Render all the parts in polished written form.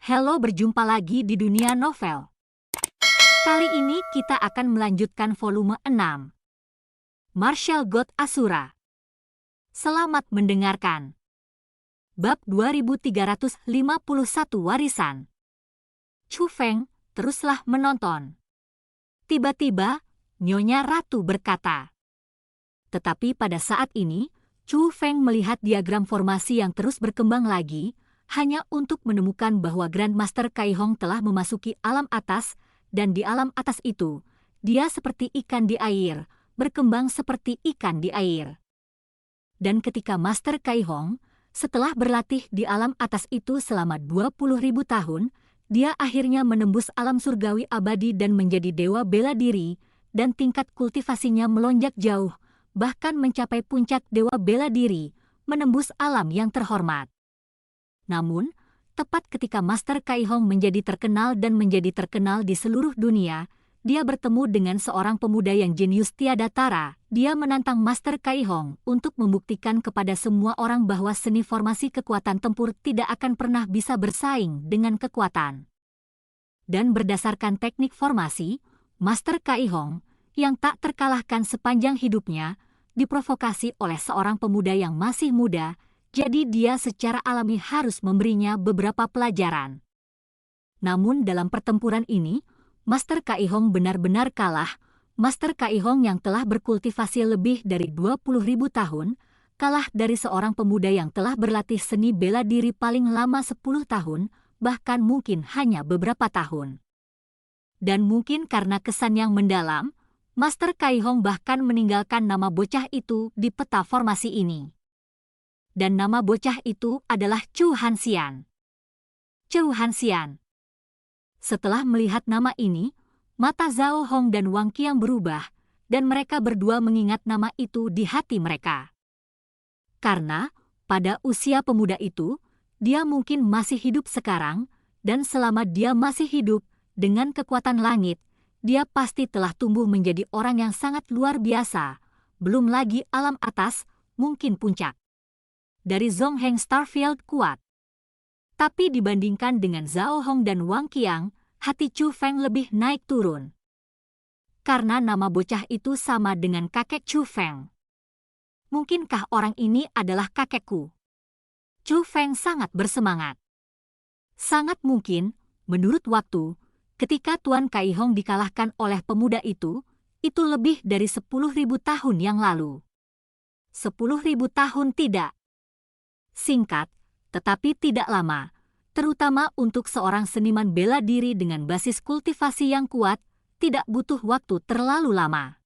Halo, berjumpa lagi di dunia novel. Kali ini kita akan melanjutkan volume 6. Martial God Asura. Selamat mendengarkan. Bab 2351 Warisan. Chu Feng teruslah menonton. Tiba-tiba, Nyonya Ratu berkata. Tetapi pada saat ini, Chu Feng melihat diagram formasi yang terus berkembang lagi, hanya untuk menemukan bahwa Grandmaster Kai Hong telah memasuki alam atas, dan di alam atas itu, dia seperti ikan di air, berkembang seperti ikan di air. Dan ketika Master Kai Hong, setelah berlatih di alam atas itu selama 20.000 tahun, dia akhirnya menembus alam surgawi abadi dan menjadi dewa bela diri, dan tingkat kultivasinya melonjak jauh, bahkan mencapai puncak dewa bela diri, menembus alam yang terhormat. Namun, tepat ketika Master Kai Hong menjadi terkenal dan menjadi terkenal di seluruh dunia, dia bertemu dengan seorang pemuda yang jenius tiada tara. Dia menantang Master Kai Hong untuk membuktikan kepada semua orang bahwa seni formasi kekuatan tempur tidak akan pernah bisa bersaing dengan kekuatan. Dan berdasarkan teknik formasi, Master Kai Hong, yang tak terkalahkan sepanjang hidupnya, diprovokasi oleh seorang pemuda yang masih muda, jadi dia secara alami harus memberinya beberapa pelajaran. Namun dalam pertempuran ini, Master Kai Hong benar-benar kalah. Master Kai Hong yang telah berkultivasi lebih dari 20.000 tahun, kalah dari seorang pemuda yang telah berlatih seni bela diri paling lama 10 tahun, bahkan mungkin hanya beberapa tahun. Dan mungkin karena kesan yang mendalam, Master Kai Hong bahkan meninggalkan nama bocah itu di peta formasi ini. Dan nama bocah itu adalah Chu Hanxian. Chu Hanxian. Setelah melihat nama ini, mata Zhao Hong dan Wang Qiang berubah, dan mereka berdua mengingat nama itu di hati mereka. Karena, pada usia pemuda itu, dia mungkin masih hidup sekarang, dan selama dia masih hidup, dengan kekuatan langit, dia pasti telah tumbuh menjadi orang yang sangat luar biasa, belum lagi alam atas, mungkin puncak. Dari Zongheng Starfield kuat. Tapi dibandingkan dengan Zhao Hong dan Wang Qiang, hati Chu Feng lebih naik turun. Karena nama bocah itu sama dengan kakek Chu Feng. Mungkinkah orang ini adalah kakekku? Chu Feng sangat bersemangat. Sangat mungkin, menurut waktu, ketika Tuan Kai Hong dikalahkan oleh pemuda itu lebih dari 10.000 tahun yang lalu. 10.000 tahun tidak. Singkat, tetapi tidak lama, terutama untuk seorang seniman bela diri dengan basis kultivasi yang kuat, tidak butuh waktu terlalu lama.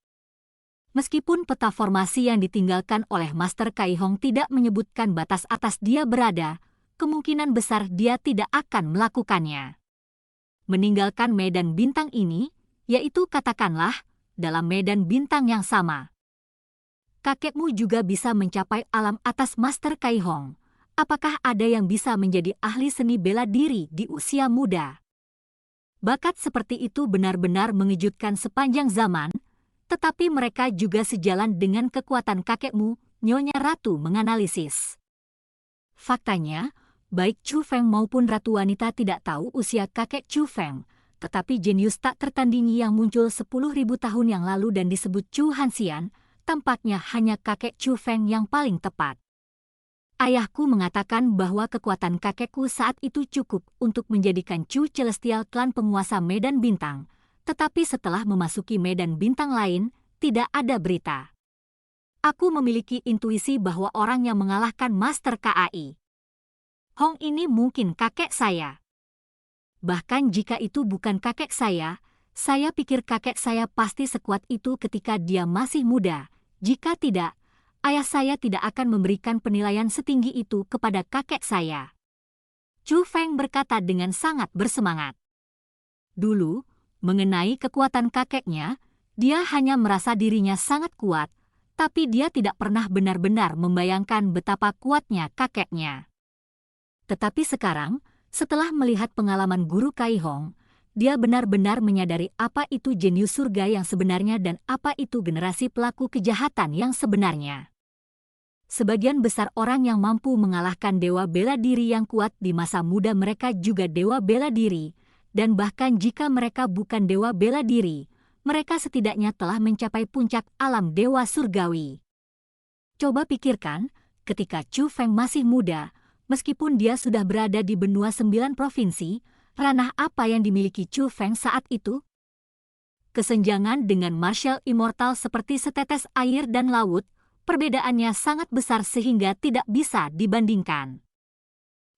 Meskipun peta formasi yang ditinggalkan oleh Master Kai Hong tidak menyebutkan batas atas dia berada, kemungkinan besar dia tidak akan melakukannya. Meninggalkan medan bintang ini, yaitu katakanlah, dalam medan bintang yang sama. Kakekmu juga bisa mencapai alam atas Master Kai Hong. Apakah ada yang bisa menjadi ahli seni bela diri di usia muda? Bakat seperti itu benar-benar mengejutkan sepanjang zaman, tetapi mereka juga sejalan dengan kekuatan kakekmu, Nyonya Ratu menganalisis. Faktanya, baik Chu Feng maupun Ratu Wanita tidak tahu usia kakek Chu Feng, tetapi jenius tak tertandingi yang muncul 10.000 tahun yang lalu dan disebut Chu Hanxian, tampaknya hanya kakek Chu Feng yang paling tepat. Ayahku mengatakan bahwa kekuatan kakekku saat itu cukup untuk menjadikan Chu Celestial klan penguasa medan bintang, tetapi setelah memasuki medan bintang lain, tidak ada berita. Aku memiliki intuisi bahwa orang yang mengalahkan Master KAI Hong ini mungkin kakek saya. Bahkan jika itu bukan kakek saya pikir kakek saya pasti sekuat itu ketika dia masih muda. Jika tidak, ayah saya tidak akan memberikan penilaian setinggi itu kepada kakek saya. Chu Feng berkata dengan sangat bersemangat. Dulu, mengenai kekuatan kakeknya, dia hanya merasa dirinya sangat kuat, tapi dia tidak pernah benar-benar membayangkan betapa kuatnya kakeknya. Tetapi sekarang, setelah melihat pengalaman Guru Kai Hong, dia benar-benar menyadari apa itu jenius surga yang sebenarnya dan apa itu generasi pelaku kejahatan yang sebenarnya. Sebagian besar orang yang mampu mengalahkan dewa bela diri yang kuat di masa muda mereka juga dewa bela diri, dan bahkan jika mereka bukan dewa bela diri, mereka setidaknya telah mencapai puncak alam dewa surgawi. Coba pikirkan, ketika Chu Feng masih muda, meskipun dia sudah berada di benua 9 provinsi, ranah apa yang dimiliki Chu Feng saat itu? Kesenjangan dengan martial immortal seperti setetes air dan laut, perbedaannya sangat besar sehingga tidak bisa dibandingkan.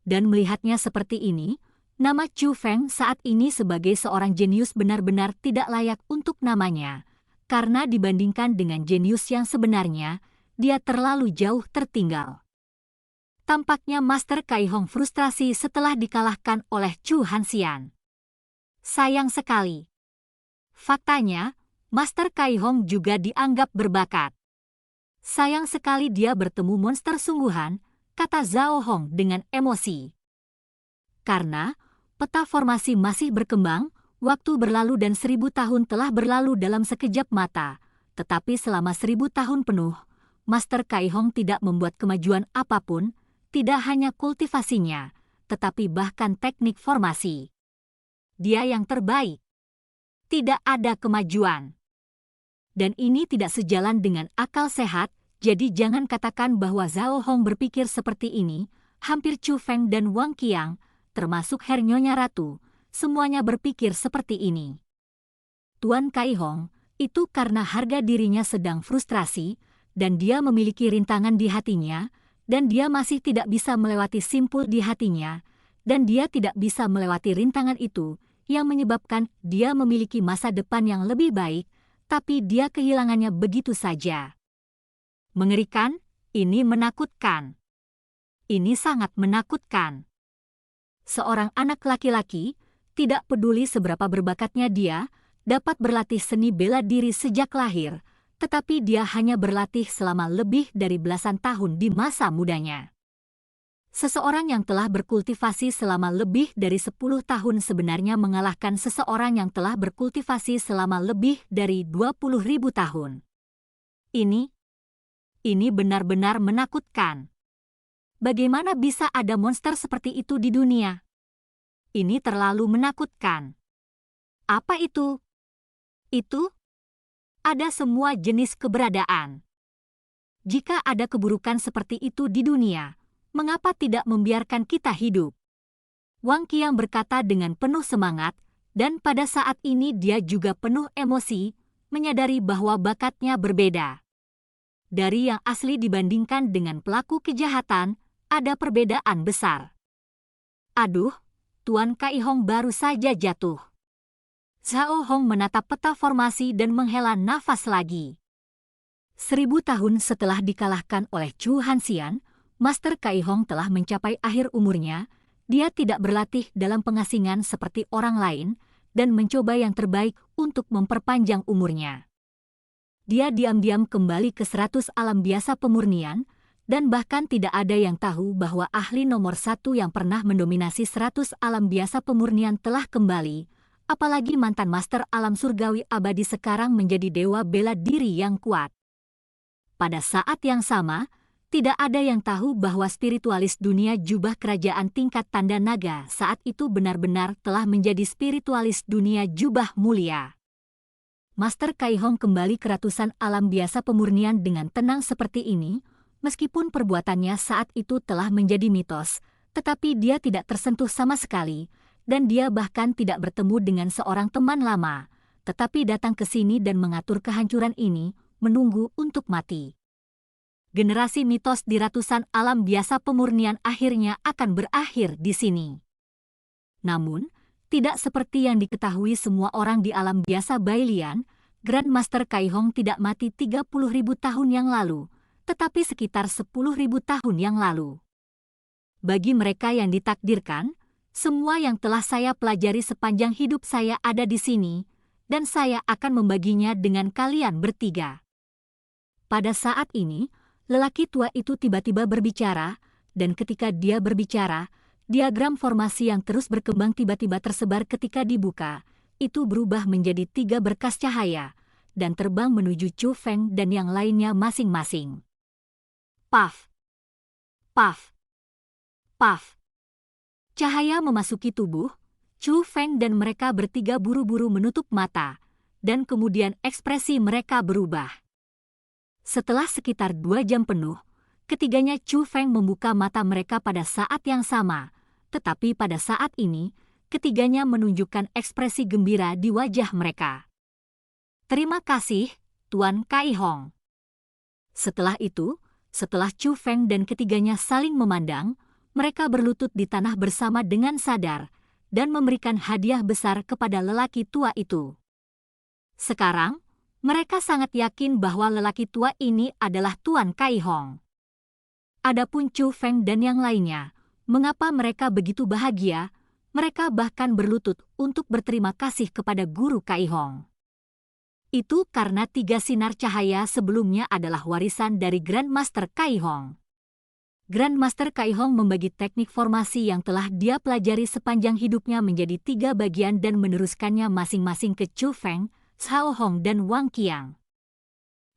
Dan melihatnya seperti ini, nama Chu Feng saat ini sebagai seorang jenius benar-benar tidak layak untuk namanya, karena dibandingkan dengan jenius yang sebenarnya, dia terlalu jauh tertinggal. Tampaknya Master Kai Hong frustrasi setelah dikalahkan oleh Chu Hanxian. Sayang sekali. Faktanya, Master Kai Hong juga dianggap berbakat. Sayang sekali dia bertemu monster sungguhan, kata Zhao Hong dengan emosi. Karena peta formasi masih berkembang, waktu berlalu dan 1000 tahun telah berlalu dalam sekejap mata, tetapi selama 1000 tahun penuh, Master Kai Hong tidak membuat kemajuan apapun, tidak hanya kultivasinya, tetapi bahkan teknik formasi. Dia yang terbaik. Tidak ada kemajuan. Dan ini tidak sejalan dengan akal sehat, jadi jangan katakan bahwa Zhao Hong berpikir seperti ini, hampir Chu Feng dan Wang Qiang, termasuk Nyonya Ratu, semuanya berpikir seperti ini. Tuan Kai Hong, itu karena harga dirinya sedang frustrasi, dan dia memiliki rintangan di hatinya, dan dia masih tidak bisa melewati simpul di hatinya, dan dia tidak bisa melewati rintangan itu, yang menyebabkan dia memiliki masa depan yang lebih baik, tapi dia kehilangannya begitu saja. Mengerikan, ini menakutkan. Ini sangat menakutkan. Seorang anak laki-laki, tidak peduli seberapa berbakatnya dia, dapat berlatih seni bela diri sejak lahir, tetapi dia hanya berlatih selama lebih dari belasan tahun di masa mudanya. Seseorang yang telah berkultivasi selama lebih dari 10 tahun sebenarnya mengalahkan seseorang yang telah berkultivasi selama lebih dari 20.000 tahun. Ini benar-benar menakutkan. Bagaimana bisa ada monster seperti itu di dunia? Ini terlalu menakutkan. Apa itu? Itu? Ada semua jenis keberadaan. Jika ada keburukan seperti itu di dunia, mengapa tidak membiarkan kita hidup? Wang Qiang berkata dengan penuh semangat, dan pada saat ini dia juga penuh emosi, menyadari bahwa bakatnya berbeda. Dari yang asli dibandingkan dengan pelaku kejahatan, ada perbedaan besar. Aduh, Tuan Kai Hong baru saja jatuh. Zhao Hong menatap peta formasi dan menghela nafas lagi. 1000 tahun setelah dikalahkan oleh Chu Hanxian, Master Kai Hong telah mencapai akhir umurnya. Dia tidak berlatih dalam pengasingan seperti orang lain dan mencoba yang terbaik untuk memperpanjang umurnya. Dia diam-diam kembali ke 100 alam biasa pemurnian, dan bahkan tidak ada yang tahu bahwa ahli nomor 1 yang pernah mendominasi 100 alam biasa pemurnian telah kembali, apalagi mantan master alam surgawi abadi sekarang menjadi dewa bela diri yang kuat. Pada saat yang sama, tidak ada yang tahu bahwa spiritualis dunia jubah kerajaan tingkat tanda naga saat itu benar-benar telah menjadi spiritualis dunia jubah mulia. Master Kai Hong kembali ke ratusan alam biasa pemurnian dengan tenang seperti ini, meskipun perbuatannya saat itu telah menjadi mitos, tetapi dia tidak tersentuh sama sekali, dan dia bahkan tidak bertemu dengan seorang teman lama, tetapi datang ke sini dan mengatur kehancuran ini, menunggu untuk mati. Generasi mitos di ratusan alam biasa pemurnian akhirnya akan berakhir di sini. Namun, tidak seperti yang diketahui semua orang di alam biasa Bailian, Grandmaster Kai Hong tidak mati 30.000 tahun yang lalu, tetapi sekitar 10.000 tahun yang lalu. Bagi mereka yang ditakdirkan, semua yang telah saya pelajari sepanjang hidup saya ada di sini, dan saya akan membaginya dengan kalian bertiga. Pada saat ini, lelaki tua itu tiba-tiba berbicara, dan ketika dia berbicara, diagram formasi yang terus berkembang tiba-tiba tersebar ketika dibuka, itu berubah menjadi 3 berkas cahaya, dan terbang menuju Chu Feng dan yang lainnya masing-masing. Puff, puff, puff. Cahaya memasuki tubuh Chu Feng dan mereka bertiga buru-buru menutup mata, dan kemudian ekspresi mereka berubah. Setelah sekitar 2 jam penuh, ketiganya Chu Feng membuka mata mereka pada saat yang sama, tetapi pada saat ini, ketiganya menunjukkan ekspresi gembira di wajah mereka. Terima kasih, Tuan Kai Hong. Setelah itu, setelah Chu Feng dan ketiganya saling memandang, mereka berlutut di tanah bersama dengan sadar dan memberikan hadiah besar kepada lelaki tua itu. Sekarang, mereka sangat yakin bahwa lelaki tua ini adalah Tuan Kai Hong. Adapun Chu Feng dan yang lainnya, mengapa mereka begitu bahagia? Mereka bahkan berlutut untuk berterima kasih kepada Guru Kai Hong. Itu karena 3 sinar cahaya sebelumnya adalah warisan dari Grandmaster Kai Hong. Grandmaster Kai Hong membagi teknik formasi yang telah dia pelajari sepanjang hidupnya menjadi 3 bagian dan meneruskannya masing-masing ke Chu Feng, Zhao Hong dan Wang Qiang.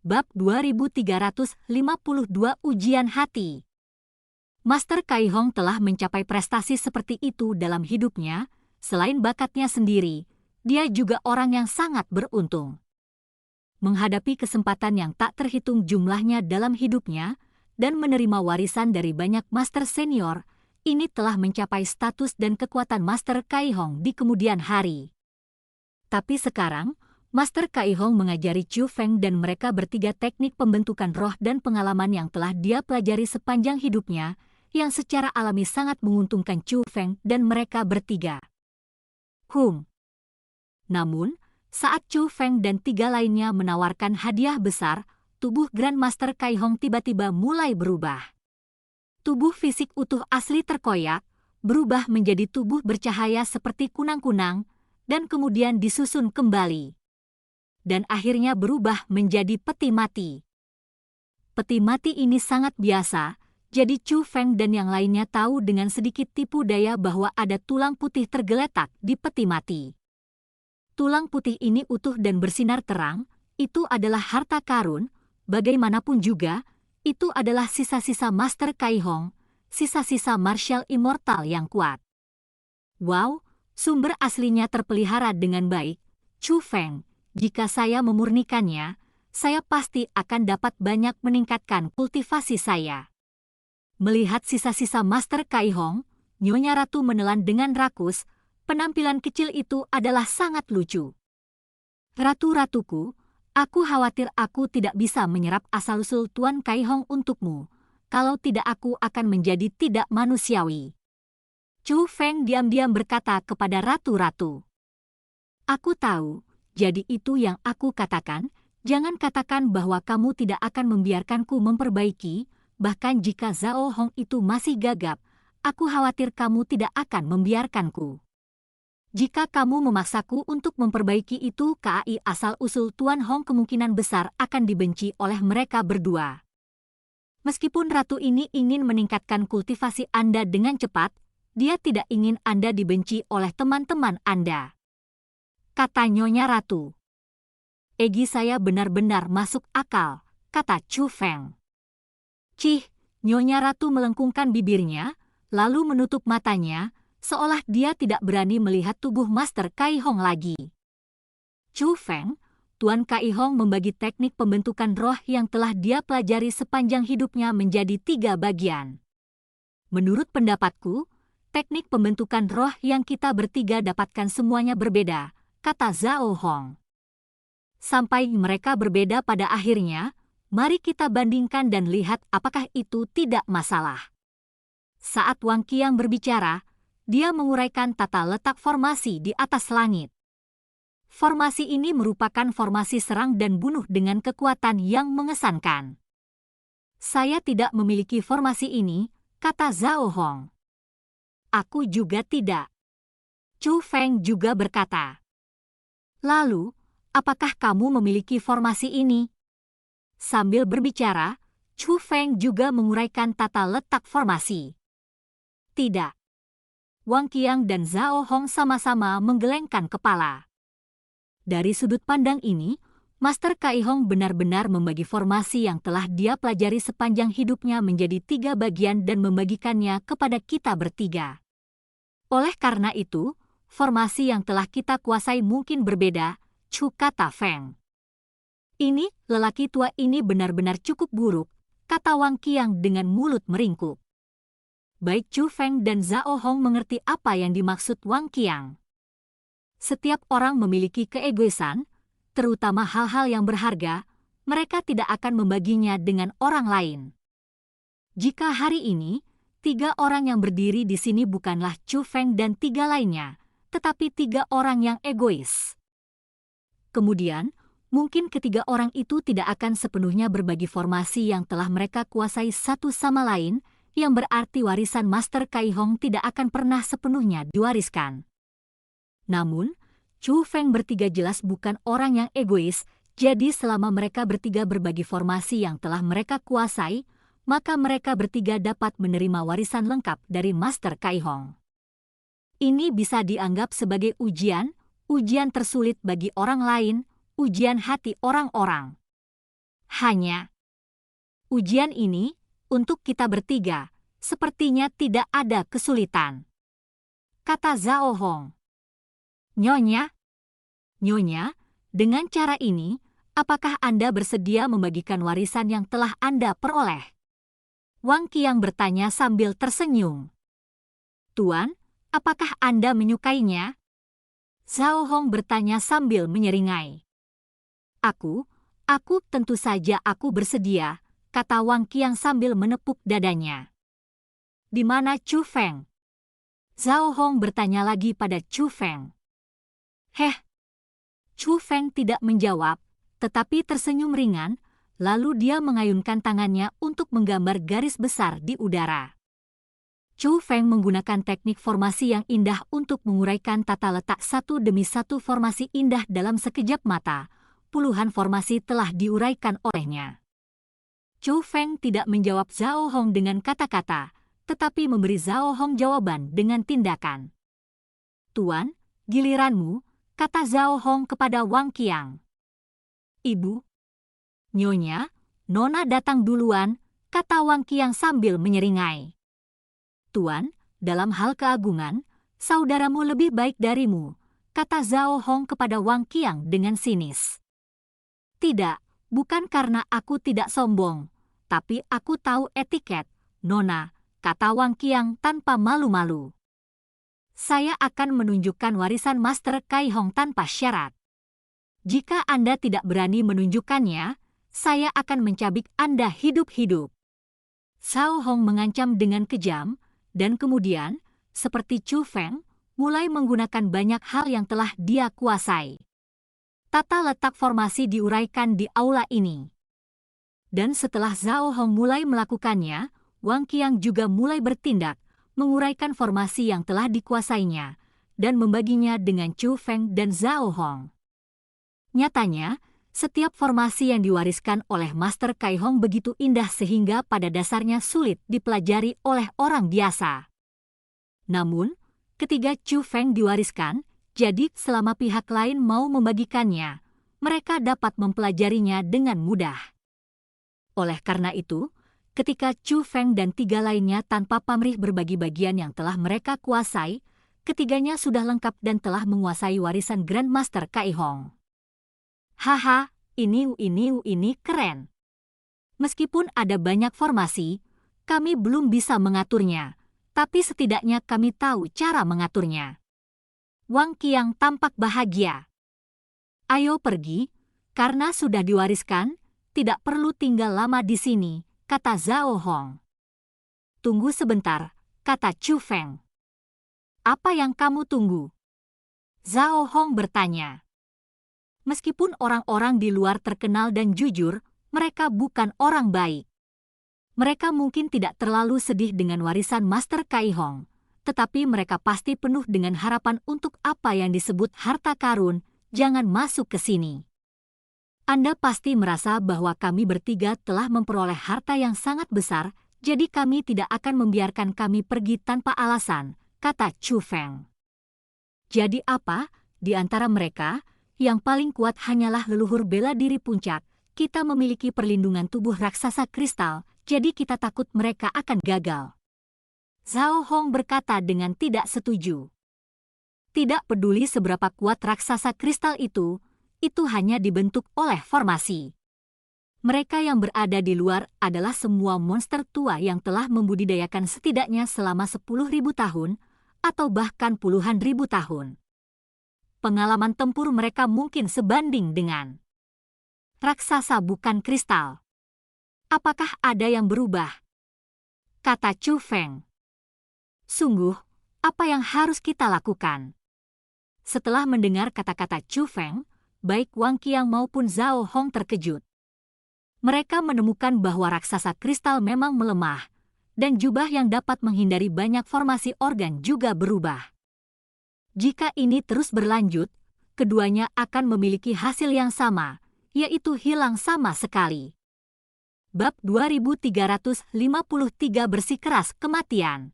Bab 2352 Ujian Hati. Master Kai Hong telah mencapai prestasi seperti itu dalam hidupnya. Selain bakatnya sendiri, dia juga orang yang sangat beruntung. Menghadapi kesempatan yang tak terhitung jumlahnya dalam hidupnya, dan menerima warisan dari banyak master senior, ini telah mencapai status dan kekuatan Master Kai Hong di kemudian hari. Tapi sekarang, Master Kai Hong mengajari Chu Feng dan mereka bertiga teknik pembentukan roh dan pengalaman yang telah dia pelajari sepanjang hidupnya, yang secara alami sangat menguntungkan Chu Feng dan mereka bertiga. Namun, saat Chu Feng dan 3 lainnya menawarkan hadiah besar, tubuh Grandmaster Kai Hong tiba-tiba mulai berubah. Tubuh fisik utuh asli terkoyak, berubah menjadi tubuh bercahaya seperti kunang-kunang, dan kemudian disusun kembali. Dan akhirnya berubah menjadi peti mati. Peti mati ini sangat biasa, jadi Chu Feng dan yang lainnya tahu dengan sedikit tipu daya bahwa ada tulang putih tergeletak di peti mati. Tulang putih ini utuh dan bersinar terang, itu adalah harta karun. Bagaimanapun juga, itu adalah sisa-sisa Master Kai Hong, sisa-sisa martial immortal yang kuat. Wow, sumber aslinya terpelihara dengan baik. Chu Feng, jika saya memurnikannya, saya pasti akan dapat banyak meningkatkan kultivasi saya. Melihat sisa-sisa Master Kai Hong, Nyonya Ratu menelan dengan rakus. Penampilan kecil itu adalah sangat lucu. Ratu-ratuku, aku khawatir aku tidak bisa menyerap asal-usul Tuan Kai Hong untukmu. Kalau tidak aku akan menjadi tidak manusiawi. Chu Feng diam-diam berkata kepada ratu-ratu. Aku tahu, jadi itu yang aku katakan, jangan katakan bahwa kamu tidak akan membiarkanku memperbaiki, bahkan jika Zhao Hong itu masih gagap, aku khawatir kamu tidak akan membiarkanku. Jika kamu memaksaku untuk memperbaiki itu, KAI asal-usul Tuan Hong kemungkinan besar akan dibenci oleh mereka berdua. Meskipun ratu ini ingin meningkatkan kultivasi Anda dengan cepat, dia tidak ingin Anda dibenci oleh teman-teman Anda. Kata Nyonya Ratu. Egi saya benar-benar masuk akal, kata Chu Feng. Cih, Nyonya Ratu melengkungkan bibirnya, lalu menutup matanya, seolah dia tidak berani melihat tubuh Master Kai Hong lagi. Chu Feng, Tuan Kai Hong membagi teknik pembentukan roh yang telah dia pelajari sepanjang hidupnya menjadi 3 bagian. Menurut pendapatku, teknik pembentukan roh yang kita bertiga dapatkan semuanya berbeda, kata Zhao Hong. Sampai mereka berbeda pada akhirnya, mari kita bandingkan dan lihat apakah itu tidak masalah. Saat Wang Qiang berbicara, dia menguraikan tata letak formasi di atas langit. Formasi ini merupakan formasi serang dan bunuh dengan kekuatan yang mengesankan. Saya tidak memiliki formasi ini, kata Zhao Hong. Aku juga tidak. Chu Feng juga berkata. Lalu, apakah kamu memiliki formasi ini? Sambil berbicara, Chu Feng juga menguraikan tata letak formasi. Tidak. Wang Qiang dan Zhao Hong sama-sama menggelengkan kepala. Dari sudut pandang ini, Master Kaihong benar-benar membagi formasi yang telah dia pelajari sepanjang hidupnya menjadi 3 bagian dan membagikannya kepada kita bertiga. Oleh karena itu, formasi yang telah kita kuasai mungkin berbeda, Chu, kata Feng. Ini, lelaki tua ini benar-benar cukup buruk, kata Wang Qiang dengan mulut meringkuk. Baik Chu Feng dan Zhao Hong mengerti apa yang dimaksud Wang Qiang. Setiap orang memiliki keegoisan, terutama hal-hal yang berharga, mereka tidak akan membaginya dengan orang lain. Jika hari ini, 3 orang yang berdiri di sini bukanlah Chu Feng dan 3 lainnya, tetapi 3 orang yang egois. Kemudian, mungkin ketiga orang itu tidak akan sepenuhnya berbagi formasi yang telah mereka kuasai satu sama lain, yang berarti warisan Master Kaihong tidak akan pernah sepenuhnya diwariskan. Namun, Chu Feng bertiga jelas bukan orang yang egois, jadi selama mereka bertiga berbagi formasi yang telah mereka kuasai, maka mereka bertiga dapat menerima warisan lengkap dari Master Kaihong. Ini bisa dianggap sebagai ujian tersulit bagi orang lain, ujian hati orang-orang. Hanya ujian ini, untuk kita bertiga, sepertinya tidak ada kesulitan, kata Zhao Hong. Nyonya, dengan cara ini, apakah Anda bersedia membagikan warisan yang telah Anda peroleh? Wang Qiang bertanya sambil tersenyum. Tuan, apakah Anda menyukainya? Zhao Hong bertanya sambil menyeringai. Aku tentu saja aku bersedia, kata Wang Qiang sambil menepuk dadanya. Di mana Chu Feng? Zhao Hong bertanya lagi pada Chu Feng. Chu Feng tidak menjawab, tetapi tersenyum ringan, lalu dia mengayunkan tangannya untuk menggambar garis besar di udara. Chu Feng menggunakan teknik formasi yang indah untuk menguraikan tata letak satu demi satu formasi indah dalam sekejap mata. Puluhan formasi telah diuraikan olehnya. Chu Feng tidak menjawab Zhao Hong dengan kata-kata, tetapi memberi Zhao Hong jawaban dengan tindakan. Tuan, giliranmu, kata Zhao Hong kepada Wang Qiang. Ibu. Nyonya, Nona datang duluan, kata Wang Qiang sambil menyeringai. Tuan, dalam hal keagungan, saudaramu lebih baik darimu, kata Zhao Hong kepada Wang Qiang dengan sinis. Tidak, bukan karena aku tidak sombong, tapi aku tahu etiket, Nona, kata Wang Qiang tanpa malu-malu. Saya akan menunjukkan warisan Master Kaihong tanpa syarat. Jika Anda tidak berani menunjukkannya, saya akan mencabik Anda hidup-hidup. Zhao Hong mengancam dengan kejam, dan kemudian, seperti Chu Feng, mulai menggunakan banyak hal yang telah dia kuasai. Tata letak formasi diuraikan di aula ini. Dan setelah Zhao Hong mulai melakukannya, Wang Qiang juga mulai bertindak, menguraikan formasi yang telah dikuasainya, dan membaginya dengan Chu Feng dan Zhao Hong. Nyatanya, setiap formasi yang diwariskan oleh Master Kaihong begitu indah sehingga pada dasarnya sulit dipelajari oleh orang biasa. Namun, ketika Chu Feng diwariskan, jadi selama pihak lain mau membagikannya, mereka dapat mempelajarinya dengan mudah. Oleh karena itu, ketika Chu Feng dan 3 lainnya tanpa pamrih berbagi bagian yang telah mereka kuasai, ketiganya sudah lengkap dan telah menguasai warisan Grandmaster Kaihong. Haha, ini keren. Meskipun ada banyak formasi, kami belum bisa mengaturnya, tapi setidaknya kami tahu cara mengaturnya. Wang Qiang tampak bahagia. Ayo pergi, karena sudah diwariskan, tidak perlu tinggal lama di sini, kata Zhao Hong. Tunggu sebentar, kata Chu Feng. Apa yang kamu tunggu? Zhao Hong bertanya. Meskipun orang-orang di luar terkenal dan jujur, mereka bukan orang baik. Mereka mungkin tidak terlalu sedih dengan warisan Master Kaihong, tetapi mereka pasti penuh dengan harapan untuk apa yang disebut harta karun, jangan masuk ke sini. Anda pasti merasa bahwa kami bertiga telah memperoleh harta yang sangat besar, jadi kami tidak akan membiarkan kami pergi tanpa alasan, kata Chu Feng. Jadi apa, di antara mereka, yang paling kuat hanyalah leluhur bela diri puncak. Kita memiliki perlindungan tubuh raksasa kristal, jadi kita takut mereka akan gagal. Zhao Hong berkata dengan tidak setuju. Tidak peduli seberapa kuat raksasa kristal itu hanya dibentuk oleh formasi. Mereka yang berada di luar adalah semua monster tua yang telah membudidayakan setidaknya selama 10.000 tahun, atau bahkan puluhan ribu tahun. Pengalaman tempur mereka mungkin sebanding dengan raksasa bukan kristal. Apakah ada yang berubah? Kata Chu Feng. Sungguh, apa yang harus kita lakukan? Setelah mendengar kata-kata Chu Feng, baik Wang Qiang maupun Zhao Hong terkejut. Mereka menemukan bahwa raksasa kristal memang melemah, dan jubah yang dapat menghindari banyak formasi organ juga berubah. Jika ini terus berlanjut, keduanya akan memiliki hasil yang sama, yaitu hilang sama sekali. Bab 2353 bersikeras kematian.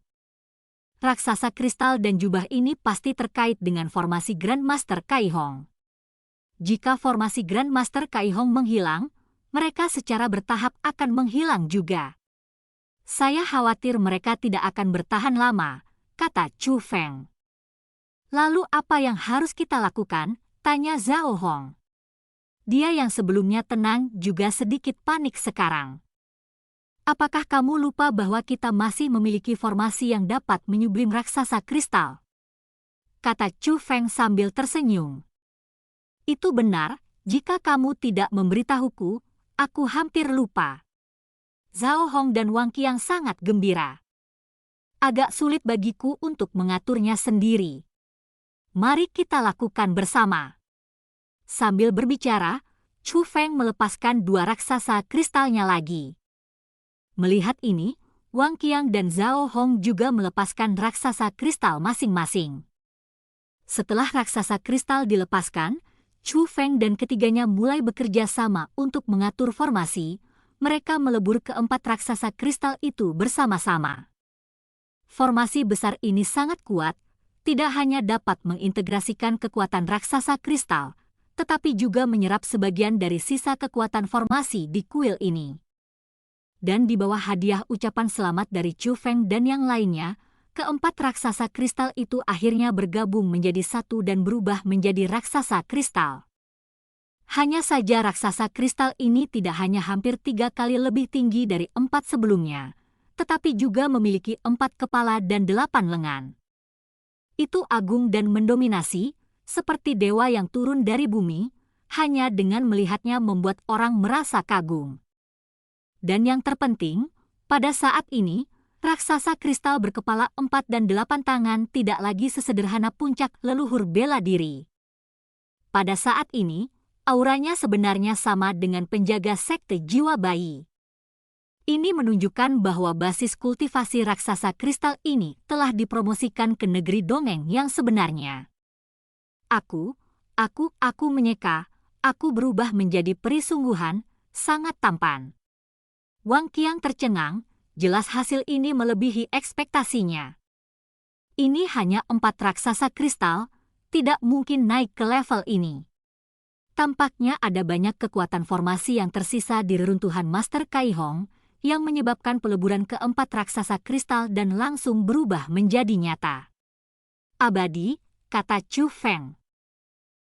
Raksasa kristal dan jubah ini pasti terkait dengan formasi Grandmaster Kai Hong. Jika formasi Grandmaster Kai Hong menghilang, mereka secara bertahap akan menghilang juga. Saya khawatir mereka tidak akan bertahan lama, kata Chu Feng. Lalu apa yang harus kita lakukan? Tanya Zhao Hong. Dia yang sebelumnya tenang juga sedikit panik sekarang. Apakah kamu lupa bahwa kita masih memiliki formasi yang dapat menyublim raksasa kristal? Kata Chu Feng sambil tersenyum. Itu benar, jika kamu tidak memberitahuku, aku hampir lupa. Zhao Hong dan Wang Qiang sangat gembira. Agak sulit bagiku untuk mengaturnya sendiri. Mari kita lakukan bersama. Sambil berbicara, Chu Feng melepaskan dua raksasa kristalnya lagi. Melihat ini, Wang Qiang dan Zhao Hong juga melepaskan raksasa kristal masing-masing. Setelah raksasa kristal dilepaskan, Chu Feng dan ketiganya mulai bekerja sama untuk mengatur formasi. Mereka melebur keempat raksasa kristal itu bersama-sama. Formasi besar ini sangat kuat, tidak hanya dapat mengintegrasikan kekuatan raksasa kristal, tetapi juga menyerap sebagian dari sisa kekuatan formasi di kuil ini. Dan di bawah hadiah ucapan selamat dari Chu Feng dan yang lainnya, keempat raksasa kristal itu akhirnya bergabung menjadi satu dan berubah menjadi raksasa kristal. Hanya saja raksasa kristal ini tidak hanya hampir 3 kali lebih tinggi dari 4 sebelumnya, tetapi juga memiliki 4 kepala dan 8 lengan. Itu agung dan mendominasi, seperti dewa yang turun dari bumi, hanya dengan melihatnya membuat orang merasa kagum. Dan yang terpenting, pada saat ini, raksasa kristal berkepala 4 dan 8 tangan tidak lagi sesederhana puncak leluhur bela diri. Pada saat ini, auranya sebenarnya sama dengan penjaga sekte jiwa bayi. Ini menunjukkan bahwa basis kultivasi raksasa kristal ini telah dipromosikan ke negeri dongeng yang sebenarnya. Aku menyeka, aku berubah menjadi peri sungguhan, sangat tampan. Wang Qiang tercengang, jelas hasil ini melebihi ekspektasinya. Ini hanya 4 raksasa kristal, tidak mungkin naik ke level ini. Tampaknya ada banyak kekuatan formasi yang tersisa di reruntuhan Master Kai Hong, yang menyebabkan peleburan keempat raksasa kristal dan langsung berubah menjadi nyata. Abadi, kata Chu Feng.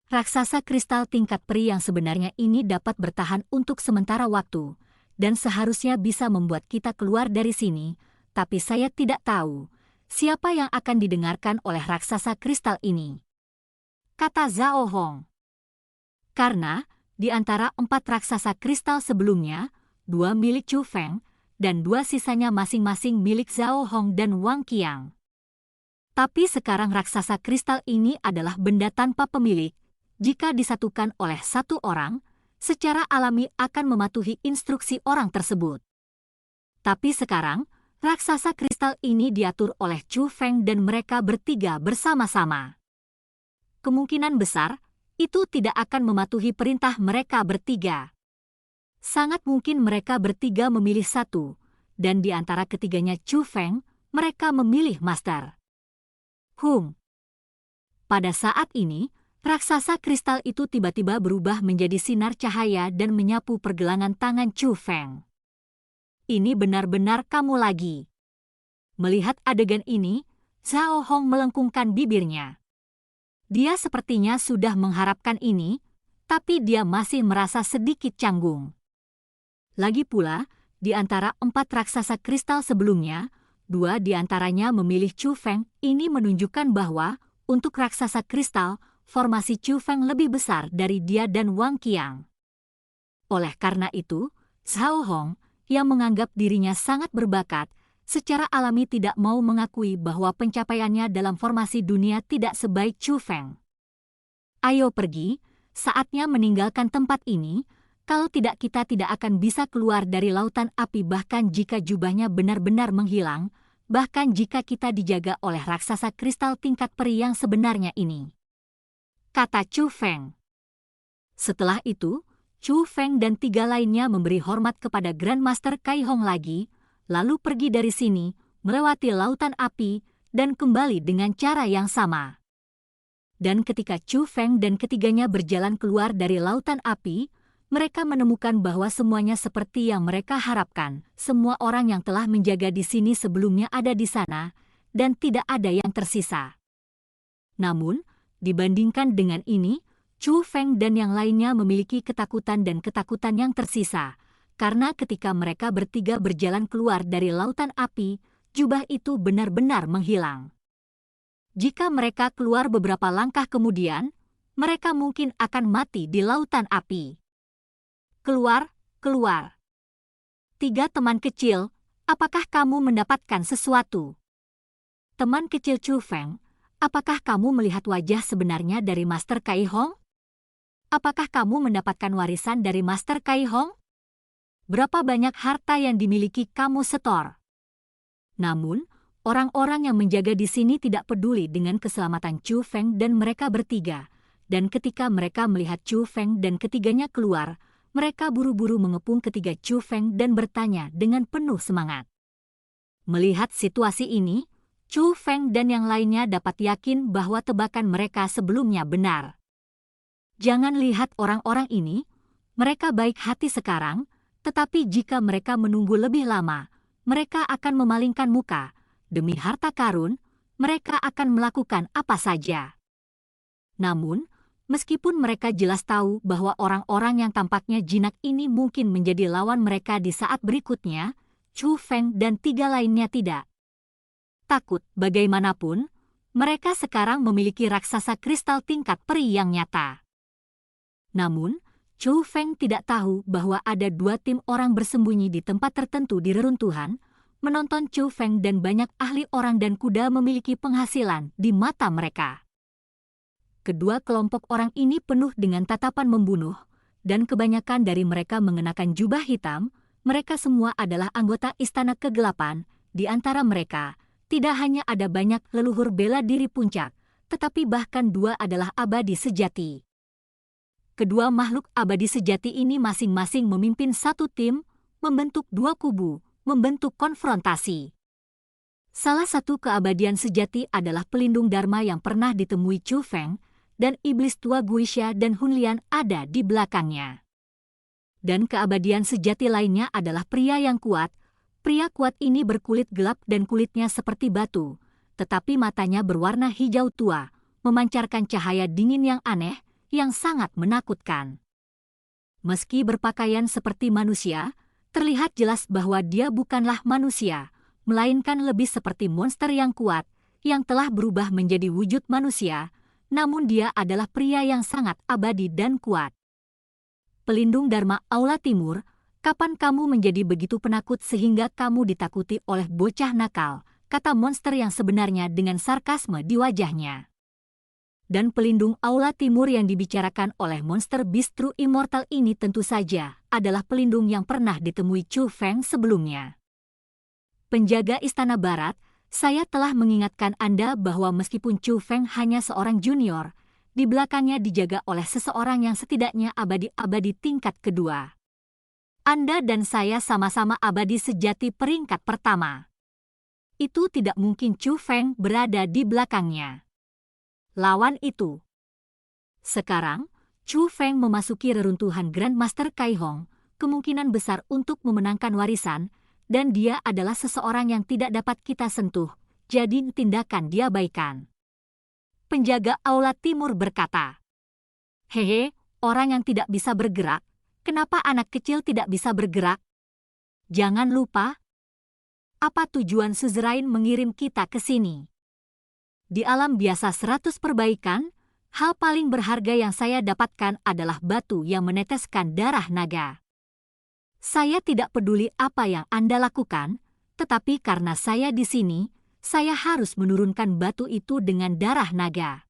Raksasa kristal tingkat peri yang sebenarnya ini dapat bertahan untuk sementara waktu, dan seharusnya bisa membuat kita keluar dari sini, tapi saya tidak tahu siapa yang akan didengarkan oleh raksasa kristal ini. Kata Zhao Hong. Karena, di antara 4 raksasa kristal sebelumnya, 2 milik Chu Feng, dan 2 sisanya masing-masing milik Zhao Hong dan Wang Qiang. Tapi sekarang raksasa kristal ini adalah benda tanpa pemilik. Jika disatukan oleh satu orang, secara alami akan mematuhi instruksi orang tersebut. Tapi sekarang, raksasa kristal ini diatur oleh Chu Feng dan mereka bertiga bersama-sama. Kemungkinan besar, itu tidak akan mematuhi perintah mereka bertiga. Sangat mungkin mereka bertiga memilih satu, dan di antara ketiganya Chu Feng, mereka memilih Master. Pada saat ini, Raksasa kristal itu tiba-tiba berubah menjadi sinar cahaya dan menyapu pergelangan tangan Chu Feng. Ini benar-benar kamu lagi. Melihat adegan ini, Zhao Hong melengkungkan bibirnya. Dia sepertinya sudah mengharapkan ini, tapi dia masih merasa sedikit canggung. Lagi pula, di antara 4 raksasa kristal sebelumnya, 2 di antaranya memilih Chu Feng. Ini menunjukkan bahwa, untuk raksasa kristal, formasi Chu Feng lebih besar dari dia dan Wang Qiang. Oleh karena itu, Zhao Hong, yang menganggap dirinya sangat berbakat, secara alami tidak mau mengakui bahwa pencapaiannya dalam formasi dunia tidak sebaik Chu Feng. Ayo pergi, saatnya meninggalkan tempat ini, kalau tidak kita tidak akan bisa keluar dari lautan api bahkan jika jubahnya benar-benar menghilang, bahkan jika kita dijaga oleh raksasa kristal tingkat peri yang sebenarnya ini. Kata Chu Feng. Setelah itu, Chu Feng dan 3 lainnya memberi hormat kepada Grandmaster Kai Hong lagi, lalu pergi dari sini, melewati lautan api, dan kembali dengan cara yang sama. Dan ketika Chu Feng dan ketiganya berjalan keluar dari lautan api, mereka menemukan bahwa semuanya seperti yang mereka harapkan. Semua orang yang telah menjaga di sini sebelumnya ada di sana, dan tidak ada yang tersisa. Namun, dibandingkan dengan ini, Chu Feng dan yang lainnya memiliki ketakutan dan ketakutan yang tersisa, karena ketika mereka bertiga berjalan keluar dari lautan api, jubah itu benar-benar menghilang. Jika mereka keluar beberapa langkah kemudian, mereka mungkin akan mati di lautan api. Keluar, keluar. 3 teman kecil, apakah kamu mendapatkan sesuatu? Teman kecil Chu Feng, apakah kamu melihat wajah sebenarnya dari Master Kai Hong? Apakah kamu mendapatkan warisan dari Master Kai Hong? Berapa banyak harta yang dimiliki kamu setor? Namun, orang-orang yang menjaga di sini tidak peduli dengan keselamatan Chu Feng dan mereka bertiga, dan ketika mereka melihat Chu Feng dan ketiganya keluar, mereka buru-buru mengepung ketiga Chu Feng dan bertanya dengan penuh semangat. Melihat situasi ini, Chu Feng dan yang lainnya dapat yakin bahwa tebakan mereka sebelumnya benar. Jangan lihat orang-orang ini, mereka baik hati sekarang, tetapi jika mereka menunggu lebih lama, mereka akan memalingkan muka. Demi harta karun, mereka akan melakukan apa saja. Namun, meskipun mereka jelas tahu bahwa orang-orang yang tampaknya jinak ini mungkin menjadi lawan mereka di saat berikutnya, Chu Feng dan 3 lainnya tidak takut. Bagaimanapun, mereka sekarang memiliki raksasa kristal tingkat peri yang nyata. Namun, Chu Feng tidak tahu bahwa ada 2 tim orang bersembunyi di tempat tertentu di reruntuhan, menonton Chu Feng dan banyak ahli orang dan kuda memiliki penghasilan di mata mereka. Kedua kelompok orang ini penuh dengan tatapan membunuh, dan kebanyakan dari mereka mengenakan jubah hitam. Mereka semua adalah anggota Istana Kegelapan. Di antara mereka, tidak hanya ada banyak leluhur bela diri puncak, tetapi bahkan 2 adalah abadi sejati. Kedua makhluk abadi sejati ini masing-masing memimpin 1 tim, membentuk 2 kubu, membentuk konfrontasi. Salah satu keabadian sejati adalah pelindung Dharma yang pernah ditemui Chu Feng, dan iblis tua Guisha dan Hunlian ada di belakangnya. Dan keabadian sejati lainnya adalah pria yang kuat. Pria kuat ini berkulit gelap dan kulitnya seperti batu, tetapi matanya berwarna hijau tua, memancarkan cahaya dingin yang aneh, yang sangat menakutkan. Meski berpakaian seperti manusia, terlihat jelas bahwa dia bukanlah manusia, melainkan lebih seperti monster yang kuat, yang telah berubah menjadi wujud manusia, namun dia adalah pria yang sangat abadi dan kuat. Pelindung Dharma Aula Timur, kapan kamu menjadi begitu penakut sehingga kamu ditakuti oleh bocah nakal, kata monster yang sebenarnya dengan sarkasme di wajahnya. Dan pelindung Aula Timur yang dibicarakan oleh monster Bistru Immortal ini tentu saja adalah pelindung yang pernah ditemui Chu Feng sebelumnya. Penjaga Istana Barat, saya telah mengingatkan Anda bahwa meskipun Chu Feng hanya seorang junior, di belakangnya dijaga oleh seseorang yang setidaknya abadi-abadi tingkat kedua. Anda dan saya sama-sama abadi sejati peringkat pertama. Itu tidak mungkin Chu Feng berada di belakangnya. Lawan itu. Sekarang, Chu Feng memasuki reruntuhan Grandmaster Kai Hong, kemungkinan besar untuk memenangkan warisan, dan dia adalah seseorang yang tidak dapat kita sentuh, jadi tindakan diabaikan. Penjaga Aula Timur berkata, "Hehe, orang yang tidak bisa bergerak, kenapa anak kecil tidak bisa bergerak? Jangan lupa, apa tujuan suzerain mengirim kita ke sini? Di alam biasa 100 perbaikan, hal paling berharga yang saya dapatkan adalah batu yang meneteskan darah naga. Saya tidak peduli apa yang Anda lakukan, tetapi karena saya di sini, saya harus menurunkan batu itu dengan darah naga."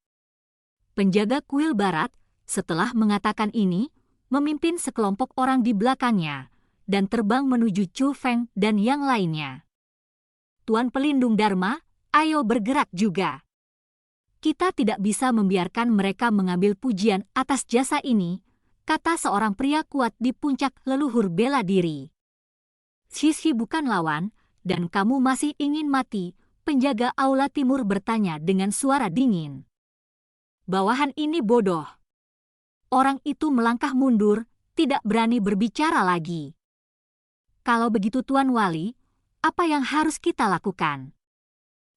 Penjaga kuil barat, setelah mengatakan ini, memimpin sekelompok orang di belakangnya, dan terbang menuju Chu Feng dan yang lainnya. "Tuan Pelindung Dharma, ayo bergerak juga. Kita tidak bisa membiarkan mereka mengambil pujian atas jasa ini," kata seorang pria kuat di puncak leluhur bela diri. "Sisi bukan lawan, dan kamu masih ingin mati?" Penjaga Aula Timur bertanya dengan suara dingin. "Bawahan ini bodoh." Orang itu melangkah mundur, tidak berani berbicara lagi. "Kalau begitu Tuan Wali, apa yang harus kita lakukan?"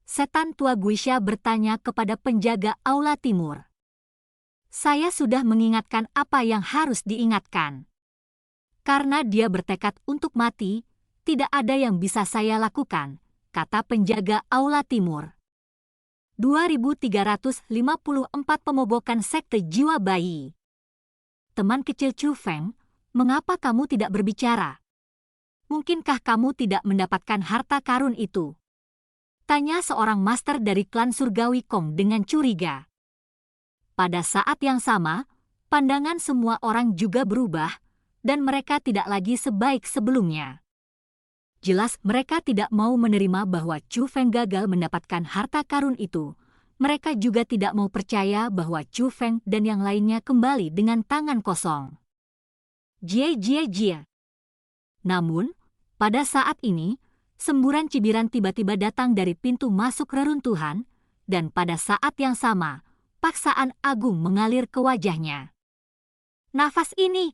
Setan tua Guisha bertanya kepada penjaga Aula Timur. "Saya sudah mengingatkan apa yang harus diingatkan. Karena dia bertekad untuk mati, tidak ada yang bisa saya lakukan," kata penjaga Aula Timur. 2354 Pemobokan Sekte Jiwa Bayi. "Teman kecil Chu Feng, mengapa kamu tidak berbicara? Mungkinkah kamu tidak mendapatkan harta karun itu?" tanya seorang master dari klan Surgawi Kong dengan curiga. Pada saat yang sama, pandangan semua orang juga berubah, dan mereka tidak lagi sebaik sebelumnya. Jelas mereka tidak mau menerima bahwa Chu Feng gagal mendapatkan harta karun itu. Mereka juga tidak mau percaya bahwa Chu Feng dan yang lainnya kembali dengan tangan kosong. Jie. Namun, pada saat ini, semburan cibiran tiba-tiba datang dari pintu masuk reruntuhan, dan pada saat yang sama, paksaan agung mengalir ke wajahnya. "Nafas ini!"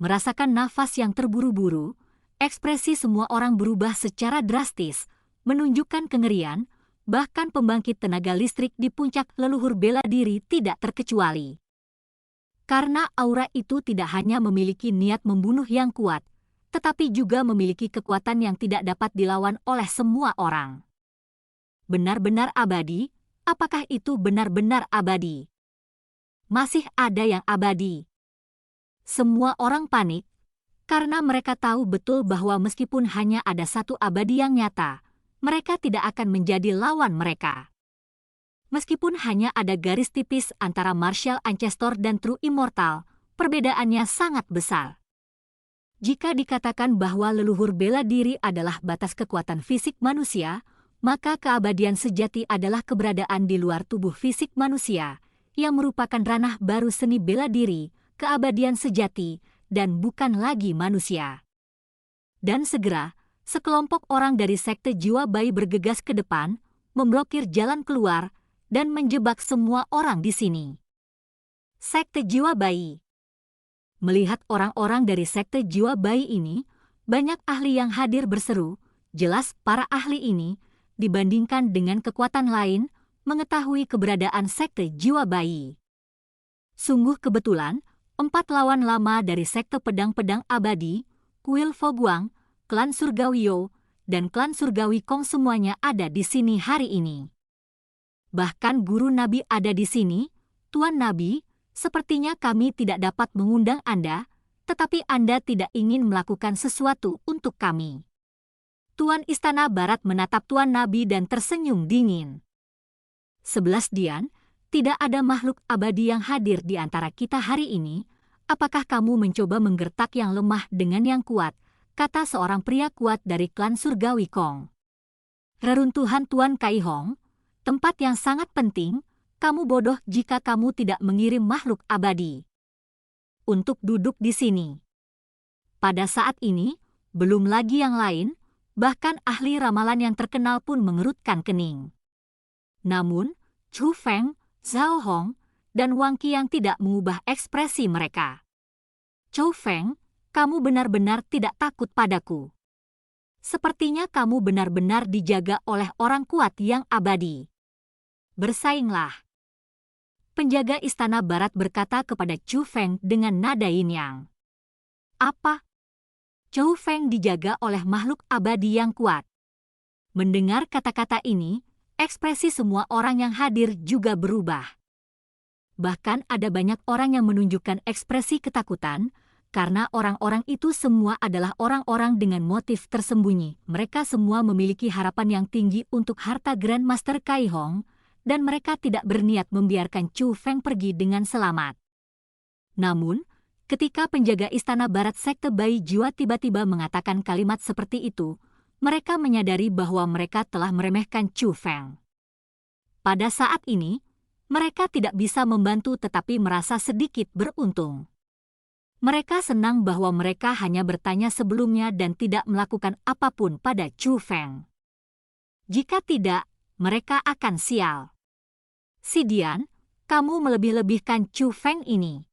Merasakan nafas yang terburu-buru, ekspresi semua orang berubah secara drastis, menunjukkan kengerian, bahkan pembangkit tenaga listrik di puncak leluhur bela diri tidak terkecuali. Karena aura itu tidak hanya memiliki niat membunuh yang kuat, tetapi juga memiliki kekuatan yang tidak dapat dilawan oleh semua orang. Benar-benar abadi, apakah itu benar-benar abadi? Masih ada yang abadi. Semua orang panik, karena mereka tahu betul bahwa meskipun hanya ada satu abadi yang nyata, mereka tidak akan menjadi lawan mereka. Meskipun hanya ada garis tipis antara Martial Ancestor dan True Immortal, perbedaannya sangat besar. Jika dikatakan bahwa leluhur bela diri adalah batas kekuatan fisik manusia, maka keabadian sejati adalah keberadaan di luar tubuh fisik manusia, yang merupakan ranah baru seni bela diri, keabadian sejati, dan bukan lagi manusia. Dan segera, sekelompok orang dari Sekte Jiwa Bayi bergegas ke depan, memblokir jalan keluar, dan menjebak semua orang di sini. Sekte Jiwa Bayi. Melihat orang-orang dari Sekte Jiwa Bayi ini, banyak ahli yang hadir berseru, jelas para ahli ini, dibandingkan dengan kekuatan lain, mengetahui keberadaan Sekte Jiwa Bayi. Sungguh kebetulan, 4 lawan lama dari Sekte Pedang-Pedang Abadi, Kuil Foguang, Klan Surgawi You, dan Klan Surgawi Kong semuanya ada di sini hari ini. Bahkan Guru Nabi ada di sini. "Tuan Nabi, sepertinya kami tidak dapat mengundang Anda, tetapi Anda tidak ingin melakukan sesuatu untuk kami." Tuan Istana Barat menatap Tuan Nabi dan tersenyum dingin. "11 Dian, tidak ada makhluk abadi yang hadir di antara kita hari ini. Apakah kamu mencoba menggertak yang lemah dengan yang kuat?" kata seorang pria kuat dari klan Surgawi Kong. "Reruntuhan Tuan Kai Hong, tempat yang sangat penting. Kamu bodoh jika kamu tidak mengirim makhluk abadi untuk duduk di sini." Pada saat ini, belum lagi yang lain, bahkan ahli ramalan yang terkenal pun mengerutkan kening. Namun, Chu Feng, Zhao Hong, dan Wang Qiang tidak mengubah ekspresi mereka. Chou Feng, kamu benar-benar tidak takut padaku. Sepertinya kamu benar-benar dijaga oleh orang kuat yang abadi. Bersainglah. Penjaga Istana Barat berkata kepada Chou Feng dengan nada yin-yang. Apa? Chou Feng dijaga oleh makhluk abadi yang kuat. Mendengar kata-kata ini, ekspresi semua orang yang hadir juga berubah. Bahkan ada banyak orang yang menunjukkan ekspresi ketakutan, karena orang-orang itu semua adalah orang-orang dengan motif tersembunyi. Mereka semua memiliki harapan yang tinggi untuk harta Grandmaster Kai Hong, dan mereka tidak berniat membiarkan Chou Feng pergi dengan selamat. Namun, ketika penjaga Istana Barat Sekte Bayi Jiwa tiba-tiba mengatakan kalimat seperti itu, mereka menyadari bahwa mereka telah meremehkan Chou Feng. Pada saat ini, mereka tidak bisa membantu tetapi merasa sedikit beruntung. Mereka senang bahwa mereka hanya bertanya sebelumnya dan tidak melakukan apapun pada Chou Feng. Jika tidak, mereka akan sial. Sidian, kamu melebih-lebihkan Chou Feng ini.